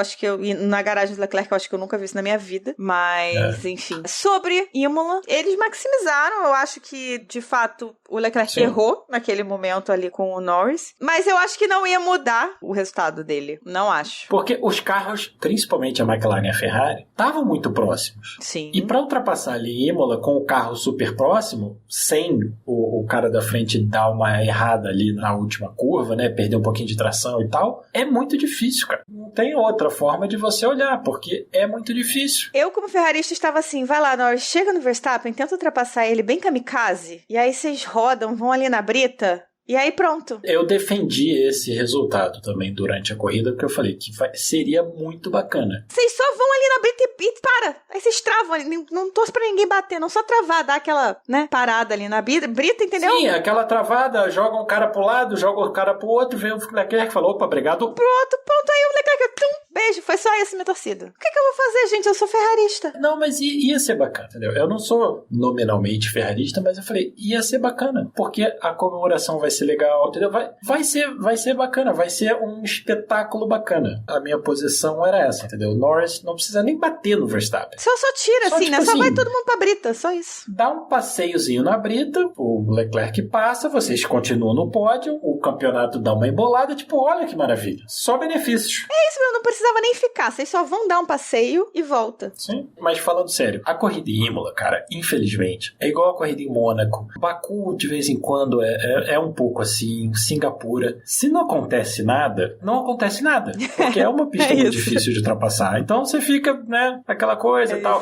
e na garagem do Leclerc, eu acho que eu nunca vi isso na minha vida, mas enfim. Sobre Imola, eles maximizaram, eu acho que de fato o Leclerc errou naquele momento ali com o Norris, mas eu acho que não ia mudar o resultado dele, não acho. Porque os carros, principalmente a McLaren e a Ferrari, estavam muito próximos. Sim. E para ultrapassar ali em Imola com o carro super próximo, sem o cara da frente dar uma errada ali na última curva, né, perder um pouquinho de tração e tal, é muito difícil, cara. Não tem outra forma de você olhar, porque é muito difícil. Eu, como ferrarista, estava assim, vai lá, Norris, chega no Verstappen, tenta ultrapassar ele bem kamikaze, e aí vocês rodam, vão ali na brita, e aí pronto. Eu defendi esse resultado também durante a corrida, porque eu falei que seria muito bacana. Vocês só vão ali na brita e para. Aí vocês travam ali, não torce pra ninguém bater, não só travar, dar aquela, né, parada ali na brita, entendeu? Sim, aquela travada, joga um cara pro lado, joga o cara pro outro, vem o Leclerc e fala, opa, obrigado. Pro outro ponto, aí o Leclerc, beijo, foi só essa minha torcida. O que eu vou fazer, gente? Eu sou ferrarista. Não, mas ia ser bacana, entendeu? Eu não sou nominalmente ferrarista, mas eu falei, ia ser bacana, porque a comemoração vai ser legal, entendeu? Vai ser bacana, vai ser um espetáculo bacana. A minha posição era essa, entendeu? O Norris não precisa nem bater no Verstappen. Só tira, só, assim, tipo né? Só assim, vai todo mundo pra brita, só isso. Dá um passeiozinho na brita, o Leclerc passa, vocês continuam no pódio, o campeonato dá uma embolada, tipo, olha que maravilha. Só benefícios. É isso, eu não precisava nem ficar, vocês só vão dar um passeio e volta. Sim, mas falando sério, a corrida em Imola, cara, infelizmente, é igual a corrida em Mônaco. Baku, de vez em quando, é um pouco assim, Singapura. Se não acontece nada, não acontece nada, porque é uma pista muito difícil de ultrapassar. Então você fica, né, aquela coisa e tal.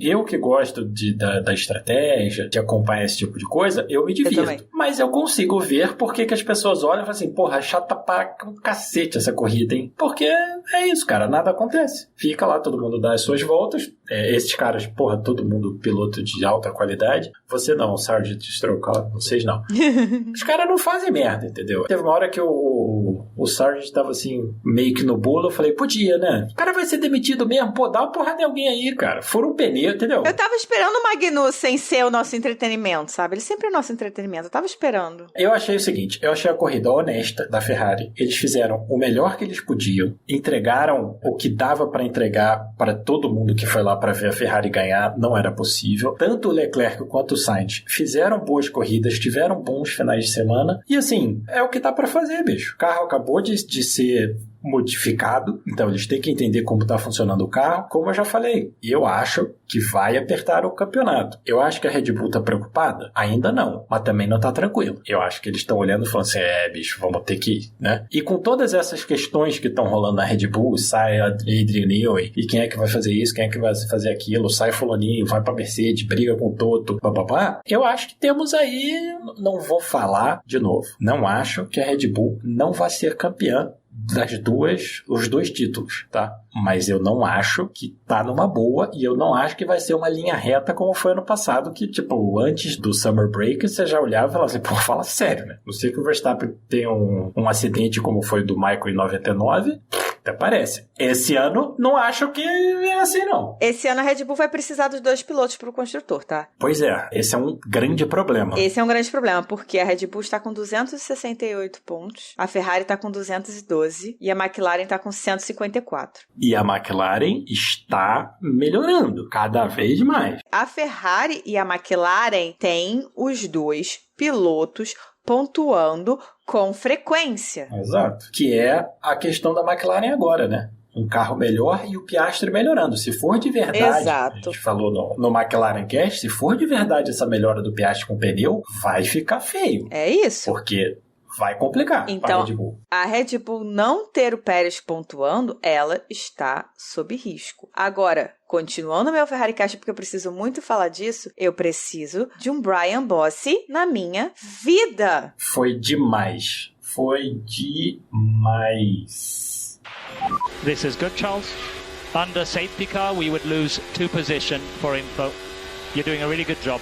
Eu que gosto da estratégia, de acompanhar esse tipo de coisa, eu me divirto. Mas eu consigo ver por que as pessoas olham e falam assim, porra, chata pra um cacete essa corrida, hein? Porque é isso, cara, nada acontece. Fica lá, todo mundo dá as suas voltas. Esses caras, porra, todo mundo piloto de alta qualidade. Você não, Sargent Stroll, vocês não. Os caras não fazem merda, entendeu? Teve uma hora que o Sargent tava assim, meio que no bolo, eu falei, podia, né? O cara vai ser demitido mesmo, pô, dá uma porrada em alguém aí, cara. Fura um pneu, entendeu? Eu tava esperando o Magnussen ser o nosso entretenimento, sabe? Ele sempre é o nosso entretenimento, eu tava esperando. Eu achei o seguinte, eu achei a corrida honesta da Ferrari. Eles fizeram o melhor que eles podiam, entregaram o que dava pra entregar para todo mundo que foi lá pra ver a Ferrari ganhar, não era possível. Tanto o Leclerc quanto o Sainz fizeram boas corridas, tiveram bons finais de semana, e assim, é o que dá pra fazer, bicho. O carro acabou de ser modificado, então eles têm que entender como está funcionando o carro. Como eu já falei, eu acho que vai apertar o campeonato. Eu acho que a Red Bull está preocupada? Ainda não, mas também não está tranquilo. Eu acho que eles estão olhando e falando assim, bicho, vamos ter que ir, né? E com todas essas questões que estão rolando na Red Bull, sai a Adrian Newey, e quem é que vai fazer isso, quem é que vai fazer aquilo, sai fulaninho, vai pra Mercedes, briga com o Toto, papapá, eu acho que temos aí, não vou falar de novo, não acho que a Red Bull não vai ser campeã os dois títulos, tá? Mas eu não acho que tá numa boa e eu não acho que vai ser uma linha reta como foi ano passado, que, tipo, antes do Summer Break, você já olhava e falava assim, pô, fala sério, né? Não sei que o Verstappen tenha um acidente como foi do Michael em 99, até parece. Esse ano, não acho que é assim, não. Esse ano a Red Bull vai precisar dos 2 pilotos pro construtor, tá? Pois é, esse é um grande problema. Esse é um grande problema, porque a Red Bull está com 268 pontos, a Ferrari está com 212 e a McLaren está com 154. E a McLaren está melhorando cada vez mais. A Ferrari e a McLaren têm os 2 pilotos pontuando com frequência. Exato. Que é a questão da McLaren agora, né? Um carro melhor e o Piastri melhorando. Se for de verdade, exato. A gente falou no McLaren Cast, se for de verdade essa melhora do Piastri com o pneu, vai ficar feio. É isso. Porque vai complicar para a Red Bull. A Red Bull não ter o Pérez pontuando, ela está sob risco. Agora, continuando meu Ferrari Cast, porque eu preciso muito falar disso, eu preciso de um Brian Bossi na minha vida. Foi demais. Foi demais. This is good, Charles. Under safety car, we would lose 2 positions for info. You're doing a really good job.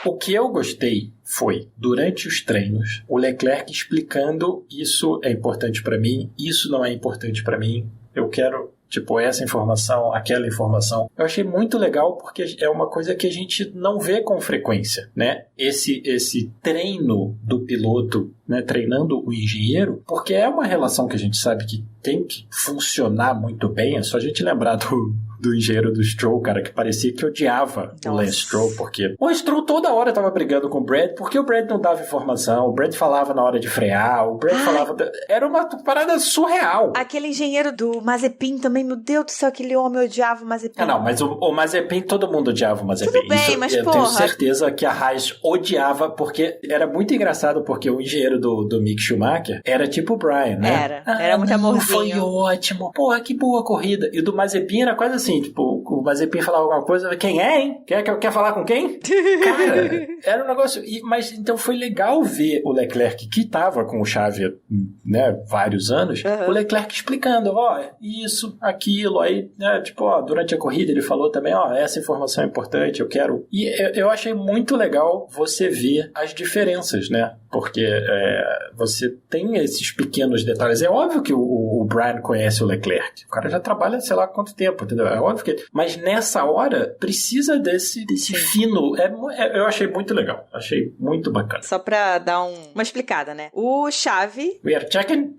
O que eu gostei foi, durante os treinos, o Leclerc explicando isso é importante para mim, isso não é importante para mim, eu quero, tipo, essa informação, aquela informação. Eu achei muito legal porque é uma coisa que a gente não vê com frequência, né? Esse treino do piloto, né, treinando o engenheiro, porque é uma relação que a gente sabe que tem que funcionar muito bem, é só a gente lembrar do engenheiro do Stroll, cara, que parecia que odiava o Lance Stroll, porque o Stroll toda hora tava brigando com o Brad, porque o Brad não dava informação, o Brad falava na hora de frear, o Brad falava... Era uma parada surreal. Aquele engenheiro do Mazepin também, meu Deus do céu, aquele homem odiava o Mazepin. Não, mas o Mazepin, todo mundo odiava o Mazepin. Tudo bem, mas eu porra... tenho certeza que a Haas odiava, porque era muito engraçado, porque o engenheiro do Mick Schumacher era tipo o Brian, né? Era muito amorzinho. Foi ótimo. Porra, que boa corrida. E o do Mazepin era quase assim, tipo, o Mazepin falava alguma coisa, quem é, hein? Quer falar com quem? Cara, era um negócio... Mas então foi legal ver o Leclerc, que tava com o Xavier, né, vários anos, o Leclerc explicando, isso, aquilo, aí, né, tipo, durante a corrida ele falou também, essa informação é importante, eu quero... E eu achei muito legal você ver as diferenças, né? Porque você tem esses pequenos detalhes. É óbvio que o Brian conhece o Leclerc. O cara já trabalha, sei lá quanto tempo, entendeu? É óbvio que... Mas nessa hora, precisa desse fino. Eu achei muito legal. Achei muito bacana. Só pra dar uma explicada, né? O Xavi... We're checking.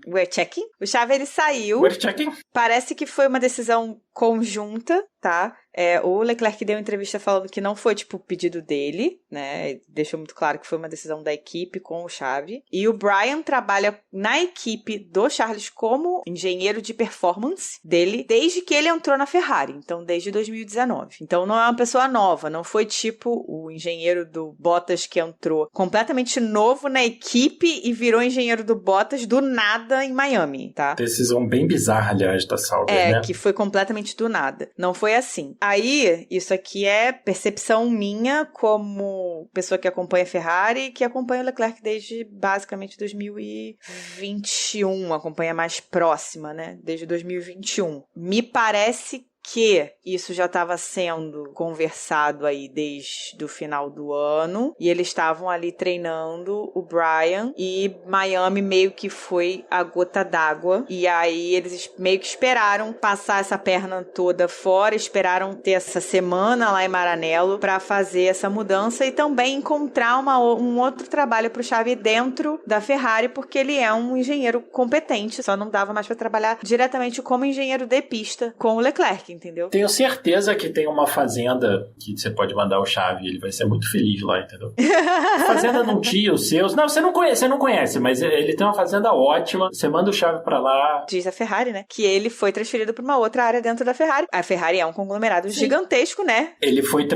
O Xavi, ele saiu. We're checking. Parece que foi uma decisão conjunta, tá? O Leclerc deu uma entrevista falando que não foi, tipo, o pedido dele, né? Ele deixou muito claro que foi uma decisão da equipe com o Xavi. E o Brian trabalha na equipe do Charles como engenheiro de performance dele desde que ele entrou na Ferrari. Então, desde 2019. Então, não é uma pessoa nova. Não foi, tipo, o engenheiro do Bottas que entrou completamente novo na equipe e virou engenheiro do Bottas do nada em Miami, tá? Decisão bem bizarra, aliás, da Sauber, né? Que foi completamente do nada. Não foi assim. Aí, isso aqui é percepção minha como pessoa que acompanha a Ferrari e que acompanha o Leclerc desde basicamente 2021, acompanha mais próxima, né? Desde 2021. Me parece que isso já estava sendo conversado aí desde o final do ano e eles estavam ali treinando o Brian e Miami meio que foi a gota d'água e aí eles meio que esperaram passar essa perna toda fora, esperaram ter essa semana lá em Maranello para fazer essa mudança e também encontrar um outro trabalho para o Xavi dentro da Ferrari porque ele é um engenheiro competente, só não dava mais para trabalhar diretamente como engenheiro de pista com o Leclerc. entendeu? Tenho certeza que tem uma fazenda que você pode mandar o Chave e ele vai ser muito feliz lá, entendeu? Fazenda de um tio seu. Não, você não conhece, mas ele tem uma fazenda ótima. Você manda o Chave pra lá. Diz a Ferrari, né? Que ele foi transferido pra uma outra área dentro da Ferrari. A Ferrari é um conglomerado gigantesco, né? Ele foi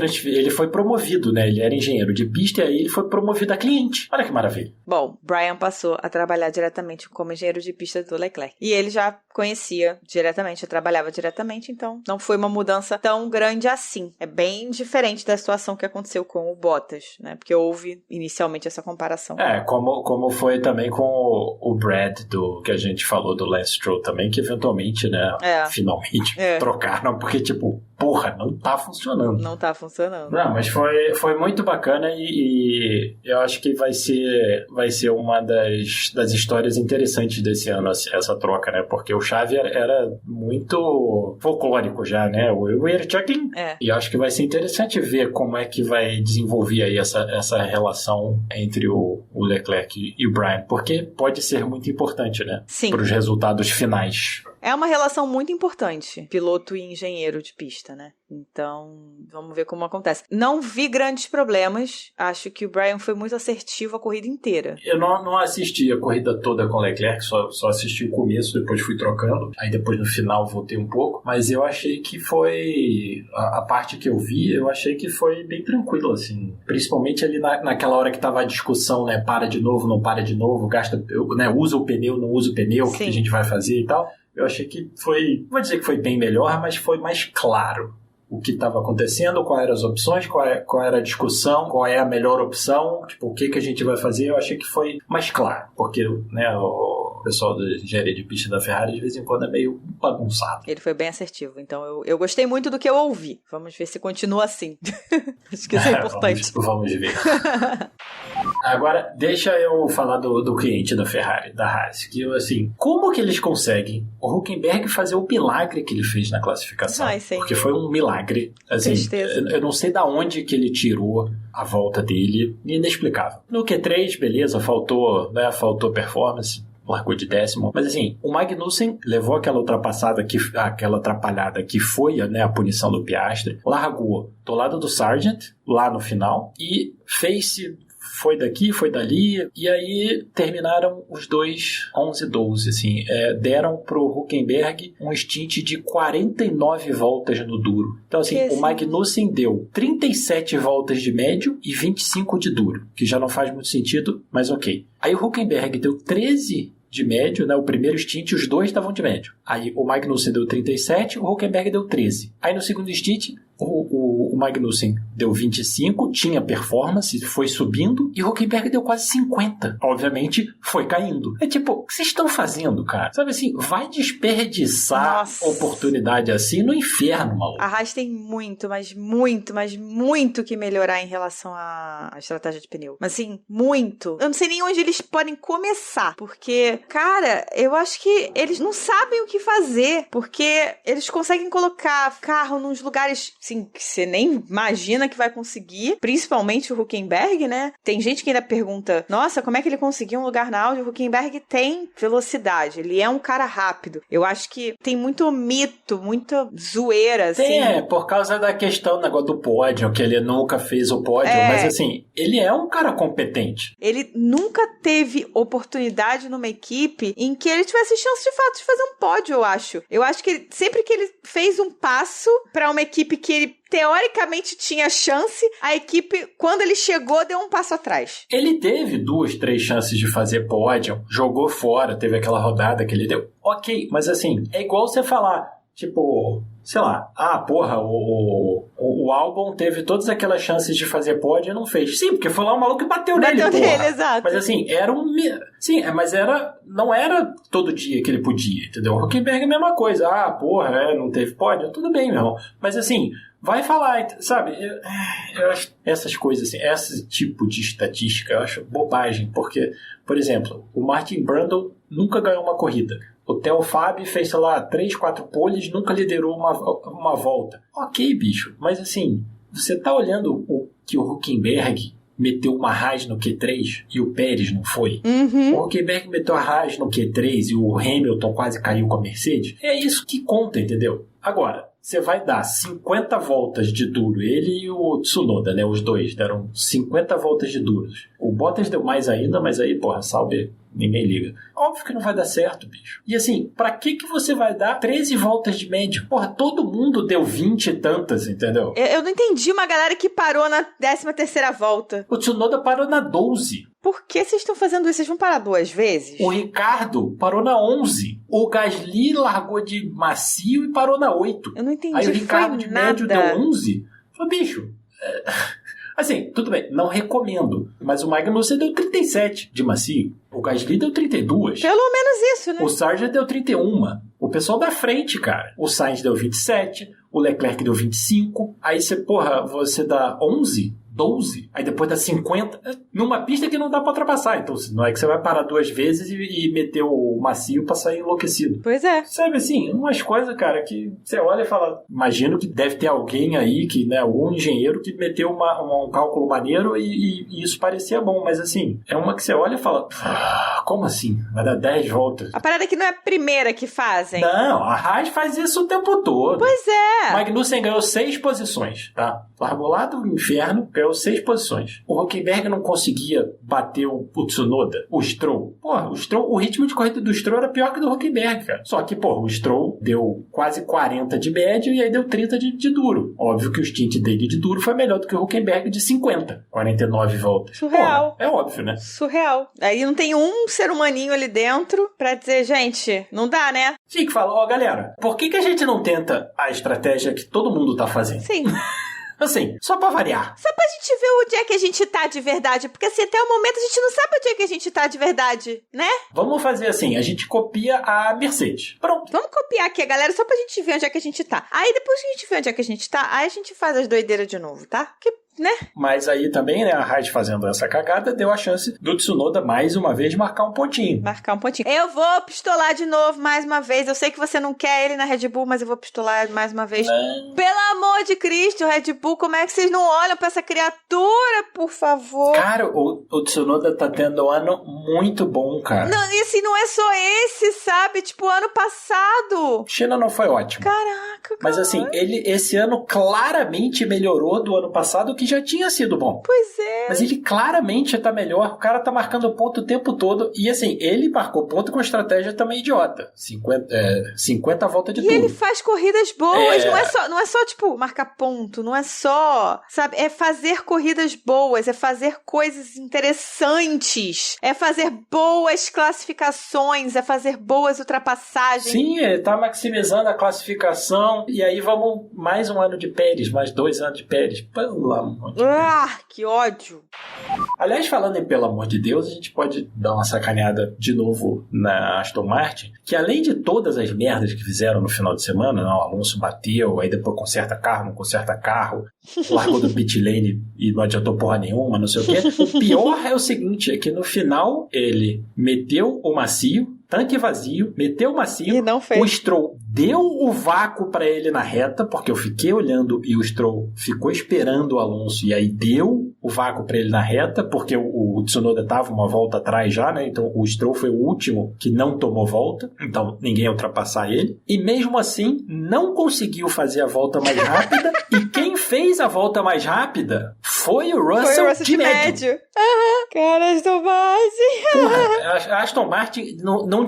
promovido, né? Ele era engenheiro de pista e aí ele foi promovido a cliente. Olha que maravilha. Bom, Brian passou a trabalhar diretamente como engenheiro de pista do Leclerc. E ele já conhecia diretamente, trabalhava diretamente, então não foi uma mudança tão grande assim. É bem diferente da situação que aconteceu com o Bottas, né? Porque houve inicialmente essa comparação. Como foi também com o Brad, que a gente falou do Lance Stroll também, que eventualmente, né, finalmente trocaram, porque tipo, porra, não tá funcionando. Não tá funcionando. Não, mas foi muito bacana e eu acho que vai ser uma das histórias interessantes desse ano, essa troca, né? Porque o Xavi era muito folclórico já, né? O We're Chucking. E eu acho que vai ser interessante ver como é que vai desenvolver aí essa relação entre o Leclerc e o Brian, porque pode ser muito importante, né? Sim. Para os resultados finais. É uma relação muito importante, piloto e engenheiro de pista, né? Então, vamos ver como acontece. Não vi grandes problemas. Acho que o Brian foi muito assertivo a corrida inteira. Eu não assisti a corrida toda com o Leclerc, só assisti o começo, depois fui trocando. Aí depois no final voltei um pouco. Mas eu achei que foi... A parte que eu vi, eu achei que foi bem tranquilo, assim. Principalmente ali naquela hora que tava a discussão, né? Para de novo, não para de novo, gasta, né? Usa o pneu, não usa o pneu, o que a gente vai fazer e tal. Eu achei que foi... Não vou dizer que foi bem melhor, mas foi mais claro o que estava acontecendo, quais eram as opções, qual era a discussão, qual é a melhor opção, tipo, o que a gente vai fazer. Eu achei que foi mais claro, porque, né, o pessoal da engenharia de pista da Ferrari de vez em quando é meio bagunçado. Ele foi bem assertivo, então eu gostei muito do que eu ouvi. Vamos ver se continua assim. Acho que isso é importante. Vamos ver. Agora, deixa eu falar do cliente da Ferrari, da Haas, que eu, assim, como que eles conseguem o Hülkenberg fazer o milagre que ele fez na classificação? Porque foi um milagre. Assim, eu não sei da onde que ele tirou a volta dele, inexplicável. No Q3, beleza, faltou performance, largou de 10º, mas assim, o Magnussen levou aquela atrapalhada que foi, né, a punição do Piastri, largou do lado do Sargent, lá no final, e foi daqui, foi dali, e aí terminaram os dois 11-12, assim, deram pro Hülkenberg um stint de 49 voltas no duro. Então, assim, o Magnussen deu 37 voltas de médio e 25 de duro, que já não faz muito sentido, mas ok. Aí o Hülkenberg deu 13 de médio, né? O primeiro stint, os dois estavam de médio. Aí o Magnussen deu 37, o Hülkenberg deu 13. Aí no segundo stint, o Magnussen deu 25, tinha performance, foi subindo, e o Hülkenberg deu quase 50. Obviamente, foi caindo. É tipo, o que vocês estão fazendo, cara? Sabe assim, vai desperdiçar oportunidade assim no inferno, maluco. A Haas tem muito, mas muito que melhorar em relação à estratégia de pneu. Mas assim, muito. Eu não sei nem onde eles podem começar, porque, cara, eu acho que eles não sabem o que fazer, porque eles conseguem colocar carro nos lugares, assim, que você nem imagina que vai conseguir, principalmente o Hülkenberg, né? Tem gente que ainda pergunta, nossa, como é que ele conseguiu um lugar na Audi? O Hülkenberg tem velocidade, ele é um cara rápido. Eu acho que tem muito mito, muita zoeira, assim. Por causa da questão do negócio do pódio, que ele nunca fez o pódio, mas assim, ele é um cara competente. Ele nunca teve oportunidade numa equipe em que ele tivesse chance de fato de fazer um pódio, eu acho. Eu acho que sempre que ele fez um passo pra uma equipe que ele teoricamente tinha chance, a equipe, quando ele chegou, deu um passo atrás. Ele teve 2, 3 chances de fazer pódio, jogou fora, teve aquela rodada que ele deu. Ok, mas assim, é igual você falar, tipo, sei lá, o Albon teve todas aquelas chances de fazer pódio e não fez. Sim, porque foi lá um maluco que bateu nele, exato. Mas assim, não era todo dia que ele podia, entendeu? O Hülkenberg é a mesma coisa. Não teve pódio, tudo bem, meu irmão. Mas assim, vai falar, sabe? Eu acho essas coisas, assim, esse tipo de estatística eu acho bobagem, porque, por exemplo, o Martin Brundle nunca ganhou uma corrida. O Theo Fabi fez, sei lá, 3, 4 poles, nunca liderou uma volta. Ok, bicho, mas assim, você tá olhando o que o Hülkenberg meteu uma Haas no Q3 e o Pérez não foi? Uhum. O Hülkenberg meteu a Haas no Q3 e o Hamilton quase caiu com a Mercedes? É isso que conta, entendeu? Agora, você vai dar 50 voltas de duro. Ele e o Tsunoda, né? Os dois deram 50 voltas de duros. O Bottas deu mais ainda, mas aí, porra, Sauber, ninguém liga. Óbvio que não vai dar certo, bicho. E assim, pra que você vai dar 13 voltas de média? Porra, todo mundo deu 20 e tantas, entendeu? Eu não entendi uma galera que parou na 13ª volta. O Tsunoda parou na 12. Por que vocês estão fazendo isso? Vocês vão parar 2 vezes? O Ricardo parou na 11. O Gasly largou de macio e parou na 8. Eu não entendi. Aí o Ricardo de médio deu nada. 11. Falei, bicho... Assim, tudo bem, não recomendo. Mas o Magnussen deu 37 de macio. O Gasly deu 32. Pelo menos isso, né? O Sargent deu 31. O pessoal da frente, cara. O Sainz deu 27. O Leclerc deu 25. Aí você dá 11... 12, aí depois dá 50, numa pista que não dá pra ultrapassar. Então não é que você vai parar 2 vezes e meter o macio pra sair enlouquecido. Pois é. Sabe assim, umas coisas, cara, que você olha e fala, imagino que deve ter alguém aí, que, né, algum engenheiro que meteu um cálculo maneiro e isso parecia bom, mas assim, é uma que você olha e fala, como assim? Vai dar 10 voltas. A parada é que não é a primeira que fazem. Não, a Haas faz isso o tempo todo. Pois é. Magnussen ganhou 6 posições, tá? Largou lá do inferno, ganhou 6 posições. O Hülkenberg não conseguia bater o Tsunoda, o Stroll. Porra, o ritmo de corrida do Stroll era pior que do Hülkenberg, cara. Só que, porra, o Stroll deu quase 40 de médio e aí deu 30 de duro. Óbvio que o stint dele de duro foi melhor do que o Hülkenberg de 50. 49 voltas. Surreal. Porra, é óbvio, né? Surreal. Aí não tem um ser humaninho ali dentro pra dizer, gente, não dá, né? Tinha que falar, galera, por que a gente não tenta a estratégia que todo mundo tá fazendo? Sim. Assim, só pra variar. Só pra gente ver onde é que a gente tá de verdade. Porque assim, até o momento a gente não sabe onde é que a gente tá de verdade, né? Vamos fazer assim, a gente copia a Mercedes. Pronto. Vamos copiar aqui a galera só pra gente ver onde é que a gente tá. Aí depois que a gente vê onde é que a gente tá, aí a gente faz as doideiras de novo, tá? Porque, né? Mas aí também, né, a Haas fazendo essa cagada deu a chance do Tsunoda mais uma vez marcar um pontinho. Marcar um pontinho. Eu vou pistolar de novo mais uma vez. Eu sei que você não quer ele na Red Bull, mas eu vou pistolar mais uma vez. Não. Pelo amor de Cristo, Red Bull, como é que vocês não olham pra essa criatura, por favor? Cara, o Tsunoda tá tendo um ano muito bom, cara. Não, e assim, não é só esse, sabe? Tipo, ano passado. China não foi ótimo. Caraca, Mas assim, ele esse ano claramente melhorou do ano passado, que já tinha sido bom. Pois é. Mas ele claramente tá melhor. O cara tá marcando ponto o tempo todo. E assim, ele marcou ponto com estratégia também idiota. 50 voltas de E tudo. ele faz corridas boas. Não é só, tipo, marcar ponto. Não é só, sabe? É fazer corridas boas. É fazer coisas interessantes. É fazer boas classificações. É fazer boas ultrapassagens. Sim, ele tá maximizando a classificação. E aí vamos mais um ano de Pérez, mais 2 anos de Pérez. Pelo amor de Deus. Que ódio. Aliás, falando em pelo amor de Deus, a gente pode dar uma sacaneada de novo na Aston Martin, que além de todas as merdas que fizeram no final de semana, não, o Alonso bateu, aí depois conserta carro, não conserta carro, largou do pit lane e não adiantou porra nenhuma, não sei o quê. O pior é o seguinte, é que no final ele meteu o macio, tanque vazio, meteu o macio, e não fez. O Stroll deu o vácuo pra ele na reta, porque eu fiquei olhando e o Stroll ficou esperando o Alonso, e aí deu o vácuo pra ele na reta, porque o Tsunoda tava uma volta atrás já, né? Então o Stroll foi o último que não tomou volta, então ninguém ia ultrapassar ele, e mesmo assim não conseguiu fazer a volta mais rápida, e quem fez a volta mais rápida foi o Russell, de médio. Cara, Aston Martin. Porra, a Aston Martin não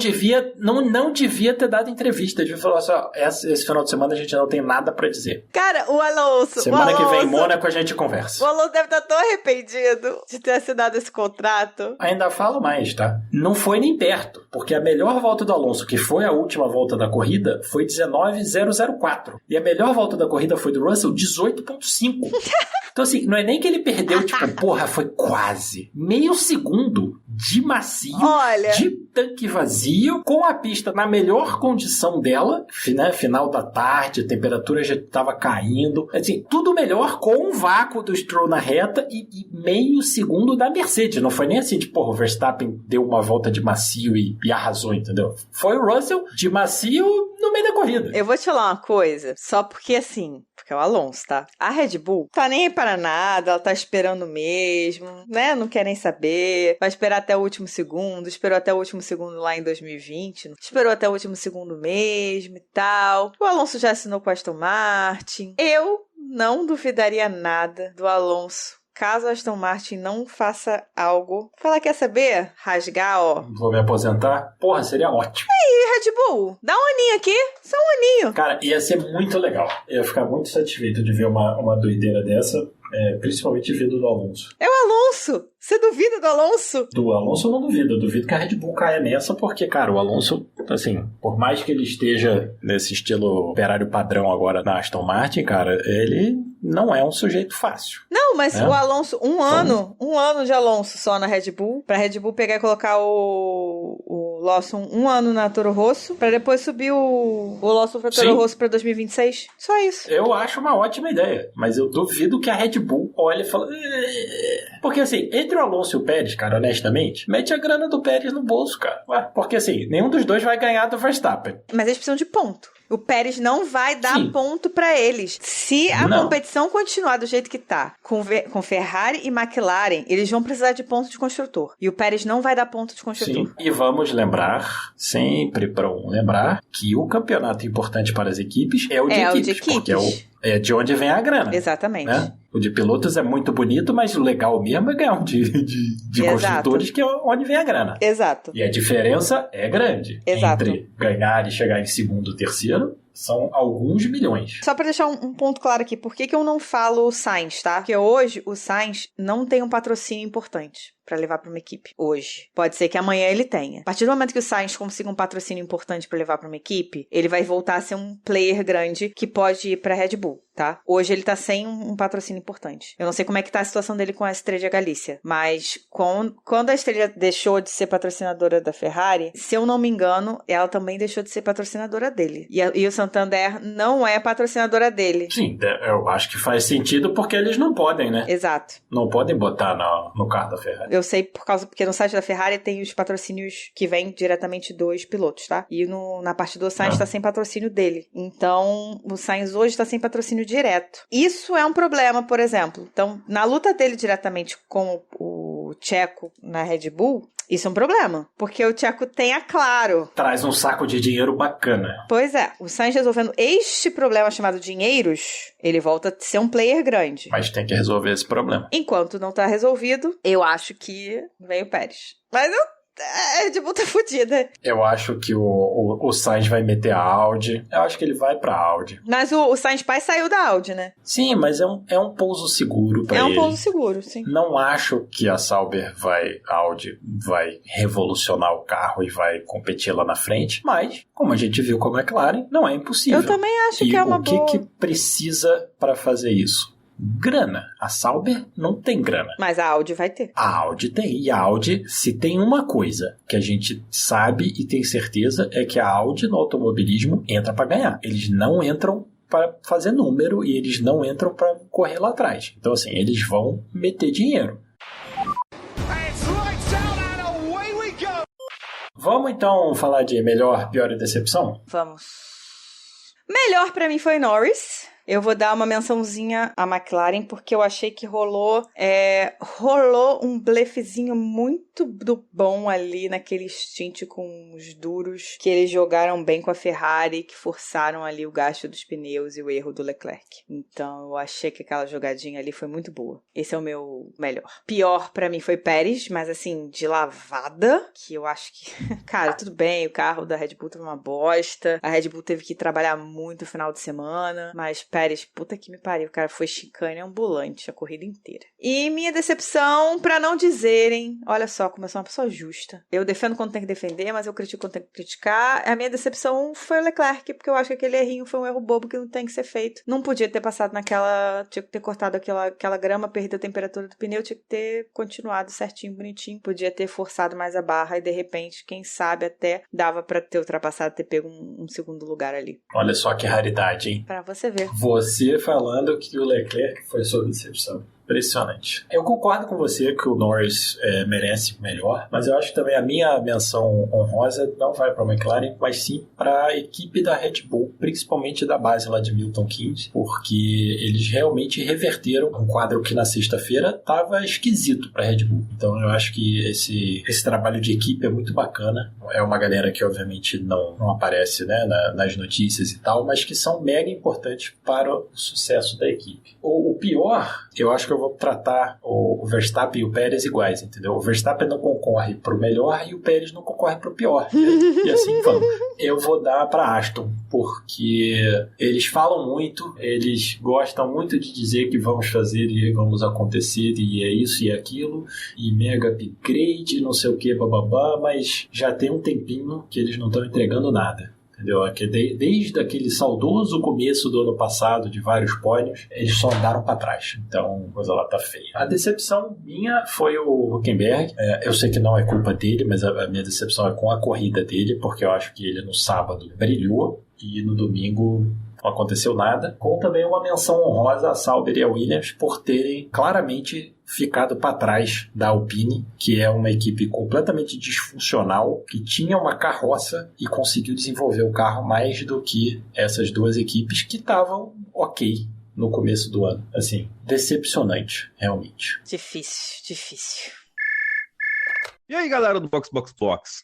devia ter dado entrevista. Devia falar só, esse final de semana a gente não tem nada pra dizer. Cara, o Alonso. Semana que vem em Mônaco a gente conversa. O Alonso deve estar tão arrependido de ter assinado esse contrato. Ainda falo mais, tá? Não foi nem perto, porque a melhor volta do Alonso, que foi a última volta da corrida, foi 19,004. E a melhor volta da corrida foi do Russell, 18,5. Então assim, não é nem que ele perdeu, tipo, porra, foi quase meio segundo de macio, olha, de tanque vazio, com a pista na melhor condição dela, né, final da tarde, a temperatura já estava caindo, assim, tudo melhor com o vácuo do Stroll na reta e meio segundo da Mercedes. Não foi nem assim, tipo, o Verstappen deu uma volta de macio e arrasou, entendeu? Foi o Russell de macio no meio da corrida. Eu vou te falar uma coisa, só porque assim, porque é o Alonso, tá? A Red Bull tá nem aí para nada, ela tá esperando mesmo, né? Não quer nem saber. Vai esperar até o último segundo, esperou até o último segundo lá em 2020, esperou até o último segundo mesmo e tal. O Alonso já assinou com a Aston Martin. Eu não duvidaria nada do Alonso caso a Aston Martin não faça algo. Falar, quer saber? Rasgar, ó. Vou me aposentar? Porra, seria ótimo. E Red Bull, dá um aninho aqui, só um aninho. Cara, ia ser muito legal. Eu ia ficar muito satisfeito de ver uma doideira dessa, principalmente vindo do Alonso. É o Alonso! Você duvida do Alonso? Do Alonso eu não duvido. Eu duvido que a Red Bull caia nessa, porque, cara, o Alonso, assim, por mais que ele esteja nesse estilo operário padrão agora na Aston Martin, cara, ele não é um sujeito fácil. Não, mas o Alonso, um ano de Alonso só na Red Bull, pra Red Bull pegar e colocar o Lawson um ano na Toro Rosso, pra depois subir o Lawson pra Toro Rosso pra 2026. Só isso. Eu acho uma ótima ideia, mas eu duvido que a Red Bull olhe e fale... Porque, assim, entre o Alonso e o Pérez, cara, honestamente, mete a grana do Pérez no bolso, cara. Ué, porque, assim, nenhum dos dois vai ganhar do Verstappen. Mas eles precisam de ponto. O Pérez não vai dar ponto pra eles. Se a competição continuar do jeito que tá, com Ferrari e McLaren, eles vão precisar de ponto de construtor. E o Pérez não vai dar ponto de construtor. Sim, e vamos lembrar, sempre bom lembrar, que o campeonato importante para as equipes é o de equipes. Porque é de onde vem a grana. Exatamente. Né? O de pilotos é muito bonito, mas o legal mesmo é ganhar um de construtores, que é onde vem a grana. Exato. E a diferença é grande. Exato. Entre ganhar e chegar em segundo, terceiro, são alguns milhões. Só pra deixar um ponto claro aqui, por que eu não falo o Sainz, tá? Porque hoje o Sainz não tem um patrocínio importante pra levar pra uma equipe. Hoje. Pode ser que amanhã ele tenha. A partir do momento que o Sainz consiga um patrocínio importante pra levar pra uma equipe, ele vai voltar a ser um player grande que pode ir pra Red Bull, tá? Hoje ele tá sem um patrocínio importante. Eu não sei como é que tá a situação dele com a Estrella Galícia, mas quando a Estrella deixou de ser patrocinadora da Ferrari, se eu não me engano, ela também deixou de ser patrocinadora dele. E o Santander não é patrocinadora dele. Sim, eu acho que faz sentido porque eles não podem, né? Exato. Não podem botar no carro da Ferrari. Eu sei porque no site da Ferrari tem os patrocínios que vêm diretamente dos pilotos, tá? E na parte do Sainz tá sem patrocínio dele. Então, o Sainz hoje tá sem patrocínio direto. Isso é um problema, por exemplo. Então, na luta dele diretamente com o Checo na Red Bull, isso é um problema, porque o Checo tem a Claro. Traz um saco de dinheiro bacana. Pois é, o Sainz resolvendo este problema chamado dinheiros, ele volta a ser um player grande. Mas tem que resolver esse problema. Enquanto não tá resolvido, eu acho que vem o Pérez. Mas a Red Bull tá fodida. Eu acho que o Sainz vai meter a Audi. Eu acho que ele vai pra Audi. Mas o Sainz pai saiu da Audi, né? Sim, mas é um pouso seguro pra ele. É um pouso seguro, sim. Não acho que a Audi vai revolucionar o carro e vai competir lá na frente. Mas, como a gente viu com a McLaren, não é impossível. Eu também acho que é uma boa. O que precisa pra fazer isso? Grana. A Sauber não tem grana. Mas a Audi vai ter. A Audi tem. E a Audi, se tem uma coisa que a gente sabe e tem certeza, é que a Audi no automobilismo entra pra ganhar. Eles não entram para fazer número e eles não entram para correr lá atrás. Então, assim, eles vão meter dinheiro. Vamos, então, falar de melhor, pior e decepção? Vamos. Melhor pra mim foi Norris. Eu vou dar uma mençãozinha à McLaren, porque eu achei que rolou um blefezinho muito bom ali naquele stint com os duros, que eles jogaram bem com a Ferrari, que forçaram ali o gasto dos pneus e o erro do Leclerc. Então, eu achei que aquela jogadinha ali foi muito boa. Esse é o meu melhor. Pior pra mim foi Pérez, mas assim, de lavada, que eu acho que... Cara, tudo bem, o carro da Red Bull tava uma bosta, a Red Bull teve que trabalhar muito no final de semana, mas Pérez, puta que me pariu, o cara foi chicane ambulante a corrida inteira. E minha decepção, pra não dizerem, olha só como eu sou uma pessoa justa. Eu defendo quando tem que defender, mas eu critico quando tem que criticar. A minha decepção foi o Leclerc, porque eu acho que aquele errinho foi um erro bobo que não tem que ser feito. Não podia ter passado tinha que ter cortado aquela grama, perdido a temperatura do pneu, tinha que ter continuado certinho, bonitinho. Podia ter forçado mais a barra e de repente, quem sabe até dava pra ter ultrapassado, ter pego um segundo lugar ali. Olha só que raridade, hein? Pra você ver. Você falando que o Leclerc foi sua decepção. Impressionante. Eu concordo com você que o Norris merece o melhor, mas eu acho que também a minha menção honrosa não vai para a McLaren, mas sim para a equipe da Red Bull, principalmente da base lá de Milton Keynes, porque eles realmente reverteram um quadro que na sexta-feira estava esquisito para a Red Bull. Então eu acho que esse trabalho de equipe é muito bacana. É uma galera que obviamente não aparece, né, nas notícias e tal, mas que são mega importantes para o sucesso da equipe. O pior, eu acho que eu vou tratar o Verstappen e o Pérez iguais, entendeu? O Verstappen não concorre pro melhor e o Pérez não concorre pro pior. E assim vamos. Eu vou dar pra Aston, porque eles falam muito, eles gostam muito de dizer que vamos fazer e vamos acontecer e é isso e aquilo, e mega upgrade, não sei o que, bababá, mas já tem um tempinho que eles não estão entregando nada. Entendeu? Desde aquele saudoso começo do ano passado, de vários pódios, eles só andaram para trás. Então, a coisa lá tá feia. A decepção minha foi o Hülkenberg. Eu sei que não é culpa dele, mas a minha decepção é com a corrida dele, porque eu acho que ele no sábado brilhou e no domingo não aconteceu nada. Com também uma menção honrosa a Sauber e a Williams por terem claramente ficado para trás da Alpine, que é uma equipe completamente disfuncional, que tinha uma carroça e conseguiu desenvolver o carro mais do que essas duas equipes que estavam ok no começo do ano. Assim, decepcionante, realmente. Difícil. E aí, galera do Box.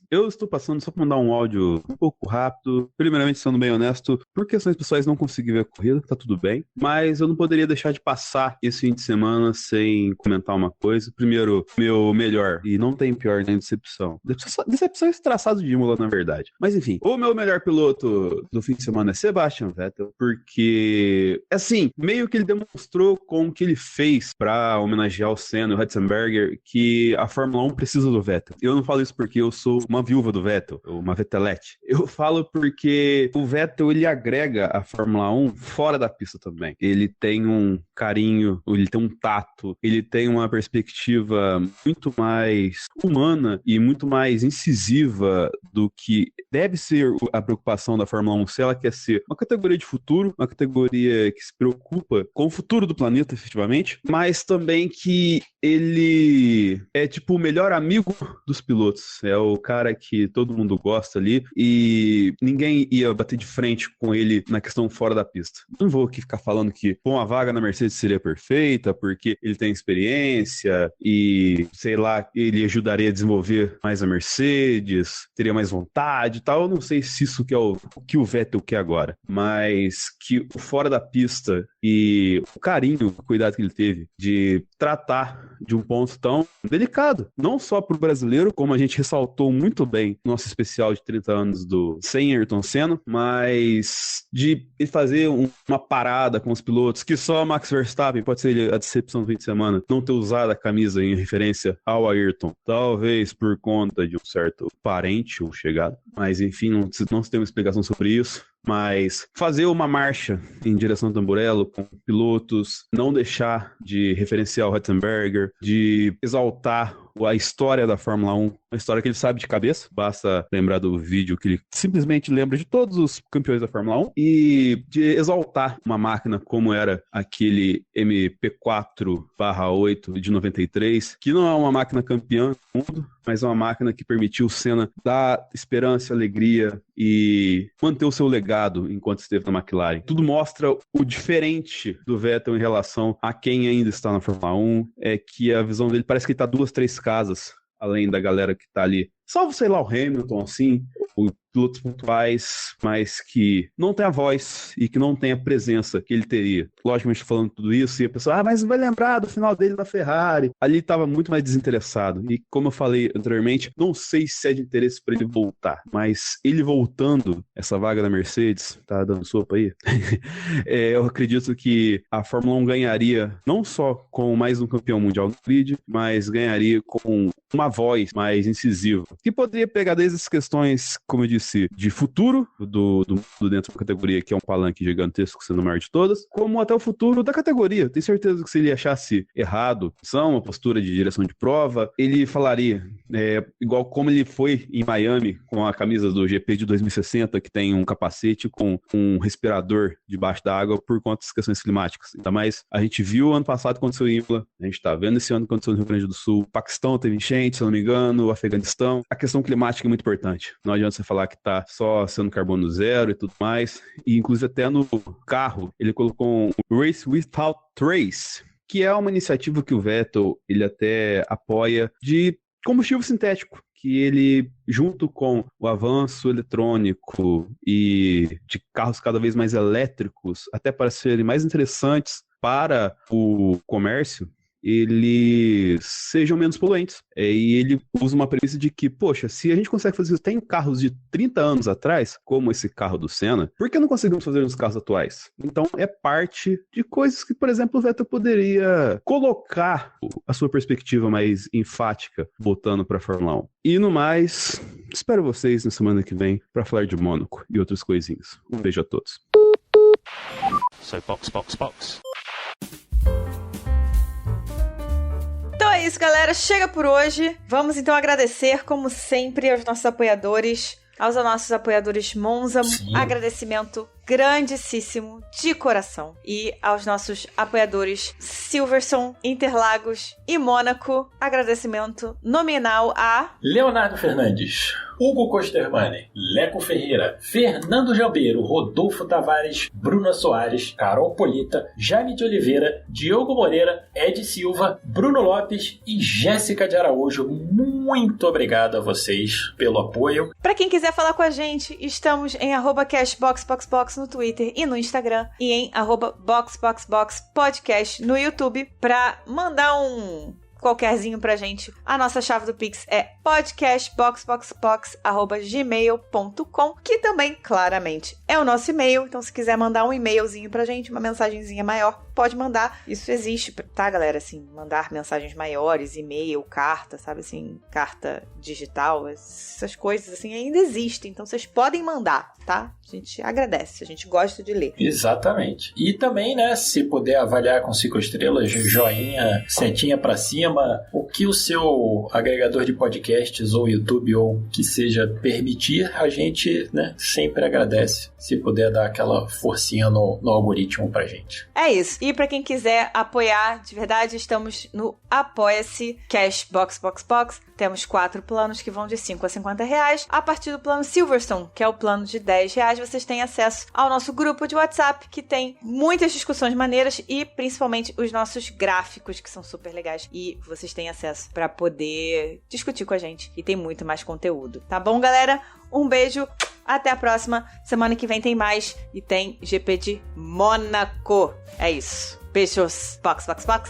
Eu estou passando só para mandar um áudio um pouco rápido. Primeiramente, sendo bem honesto, por questões pessoais não consegui ver a corrida, tá tudo bem. Mas eu não poderia deixar de passar esse fim de semana sem comentar uma coisa. Primeiro, meu melhor, e não tem pior nem decepção. Decepção é esse traçado de Imola, na verdade. Mas enfim, o meu melhor piloto do fim de semana é Sebastian Vettel, porque, assim, meio que ele demonstrou com o que ele fez para homenagear o Senna e o Ratzenberger que a Fórmula 1 precisa do Vettel. Eu não falo isso porque eu sou uma viúva do Vettel, uma Vettelete. Eu falo porque o Vettel, ele agrega a Fórmula 1 fora da pista também. Ele tem um carinho, ele tem um tato, ele tem uma perspectiva muito mais humana e muito mais incisiva do que deve ser a preocupação da Fórmula 1, se ela quer ser uma categoria de futuro, uma categoria que se preocupa com o futuro do planeta, efetivamente, mas também que ele é tipo o melhor amigo dos pilotos. É o cara que todo mundo gosta ali e ninguém ia bater de frente com ele na questão fora da pista. Não vou aqui ficar falando que uma vaga na Mercedes seria perfeita porque ele tem experiência e, sei lá, ele ajudaria a desenvolver mais a Mercedes, teria mais vontade e tal. Eu não sei se isso que é o que o Vettel quer agora, mas que o fora da pista e o carinho, o cuidado que ele teve de tratar de um ponto tão delicado, não só para o brasileiro, como a gente ressaltou muito bem no nosso especial de 30 anos do sem Ayrton Senna, mas de fazer uma parada com os pilotos, que só Max Verstappen, pode ser a decepção do fim de semana, não ter usado a camisa em referência ao Ayrton, talvez por conta de um certo parente ou chegado, mas enfim, não se tem uma explicação sobre isso. Mas fazer uma marcha em direção ao Tamburello com pilotos, não deixar de referenciar o Ratzenberger, de exaltar a história da Fórmula 1, uma história que ele sabe de cabeça, basta lembrar do vídeo que ele simplesmente lembra de todos os campeões da Fórmula 1, e de exaltar uma máquina como era aquele MP4/8 de 93, que não é uma máquina campeã do mundo, mas é uma máquina que permitiu o Senna dar esperança, alegria e manter o seu legado enquanto esteve na McLaren. Tudo mostra o diferente do Vettel em relação a quem ainda está na Fórmula 1, é que a visão dele parece que ele está 2, 3 casas além da galera que está ali. Salvo, sei lá, o Hamilton, assim, pilotos pontuais, mas que não tem a voz e que não tem a presença que ele teria. Logicamente, falando tudo isso, e a pessoa, mas vai lembrar do final dele na Ferrari. Ali estava muito mais desinteressado. E como eu falei anteriormente, não sei se é de interesse para ele voltar, mas ele voltando, essa vaga da Mercedes, tá dando sopa aí? Eu acredito que a Fórmula 1 ganharia não só com mais um campeão mundial no grid, mas ganharia com uma voz mais incisiva, que poderia pegar desde as questões, como eu disse, disse, de futuro do mundo dentro da categoria, que é um palanque gigantesco, sendo o maior de todas, como até o futuro da categoria. Tenho certeza que se ele achasse errado uma postura de direção de prova, ele falaria, igual como ele foi em Miami, com a camisa do GP de 2060, que tem um capacete com um respirador debaixo da água por conta das questões climáticas. Ainda mais, a gente viu ano passado aconteceu em Imola, a gente tá vendo esse ano aconteceu no Rio Grande do Sul, o Paquistão teve enchente, se eu não me engano, o Afeganistão. A questão climática é muito importante. Não adianta você falar que tá só sendo carbono zero e tudo mais. E inclusive até no carro, ele colocou um Race Without Trace, que é uma iniciativa que o Vettel, ele até apoia, de combustível sintético, que ele, junto com o avanço eletrônico e de carros cada vez mais elétricos, até para serem mais interessantes para o comércio, eles sejam menos poluentes. E ele usa uma premissa de que, poxa, se a gente consegue fazer isso até em carros de 30 anos atrás, como esse carro do Senna, por que não conseguimos fazer nos carros atuais? Então é parte de coisas que, por exemplo, o Vettel poderia colocar a sua perspectiva mais enfática, voltando para a Fórmula 1. E no mais, espero vocês na semana que vem para falar de Mônaco e outras coisinhas. Um beijo a todos. So box. É isso, galera. Chega por hoje. Vamos então agradecer, como sempre, aos nossos apoiadores, aos nossos apoiadores Monza. Sim. Agradecimento grandíssimo, de coração. E aos nossos apoiadores Silverstone, Interlagos e Mônaco. Agradecimento nominal a Leonardo Fernandes, Hugo Costermani, Leco Ferreira, Fernando Jambeiro, Rodolfo Tavares, Bruna Soares, Carol Polita, Jaime de Oliveira, Diogo Moreira, Ed Silva, Bruno Lopes e Jéssica de Araújo. Muito obrigado a vocês pelo apoio. Para quem quiser falar com a gente, estamos em @cashboxboxbox no Twitter e no Instagram e em @boxboxboxpodcast no YouTube para mandar um qualquerzinho pra gente. A nossa chave do Pix é podcastboxboxbox@gmail.com, que também, claramente, é o nosso e-mail. Então, se quiser mandar um e-mailzinho pra gente, uma mensagenzinha maior, pode mandar. Isso existe, tá, galera? Assim, mandar mensagens maiores, e-mail, carta, sabe assim, carta digital, essas coisas assim ainda existem. Então, vocês podem mandar, tá? A gente agradece, a gente gosta de ler. Exatamente. E também, né, se puder avaliar com 5 estrelas, joinha, setinha pra cima, o que o seu agregador de podcasts ou YouTube ou que seja permitir, a gente, né, sempre agradece. Se puder dar aquela forcinha no algoritmo pra gente. É isso. E pra quem quiser apoiar, de verdade, estamos no Apoia-se Cashboxboxbox. Temos 4 planos que vão de 5 a 50 reais. A partir do plano Silverstone, que é o plano de 10 reais, vocês têm acesso ao nosso grupo de WhatsApp, que tem muitas discussões maneiras e principalmente os nossos gráficos, que são super legais. E vocês têm acesso para poder discutir com a gente. E tem muito mais conteúdo. Tá bom, galera? Um beijo. Até a próxima. Semana que vem tem mais. E tem GP de Mônaco. É isso. Beijos. Box. Box.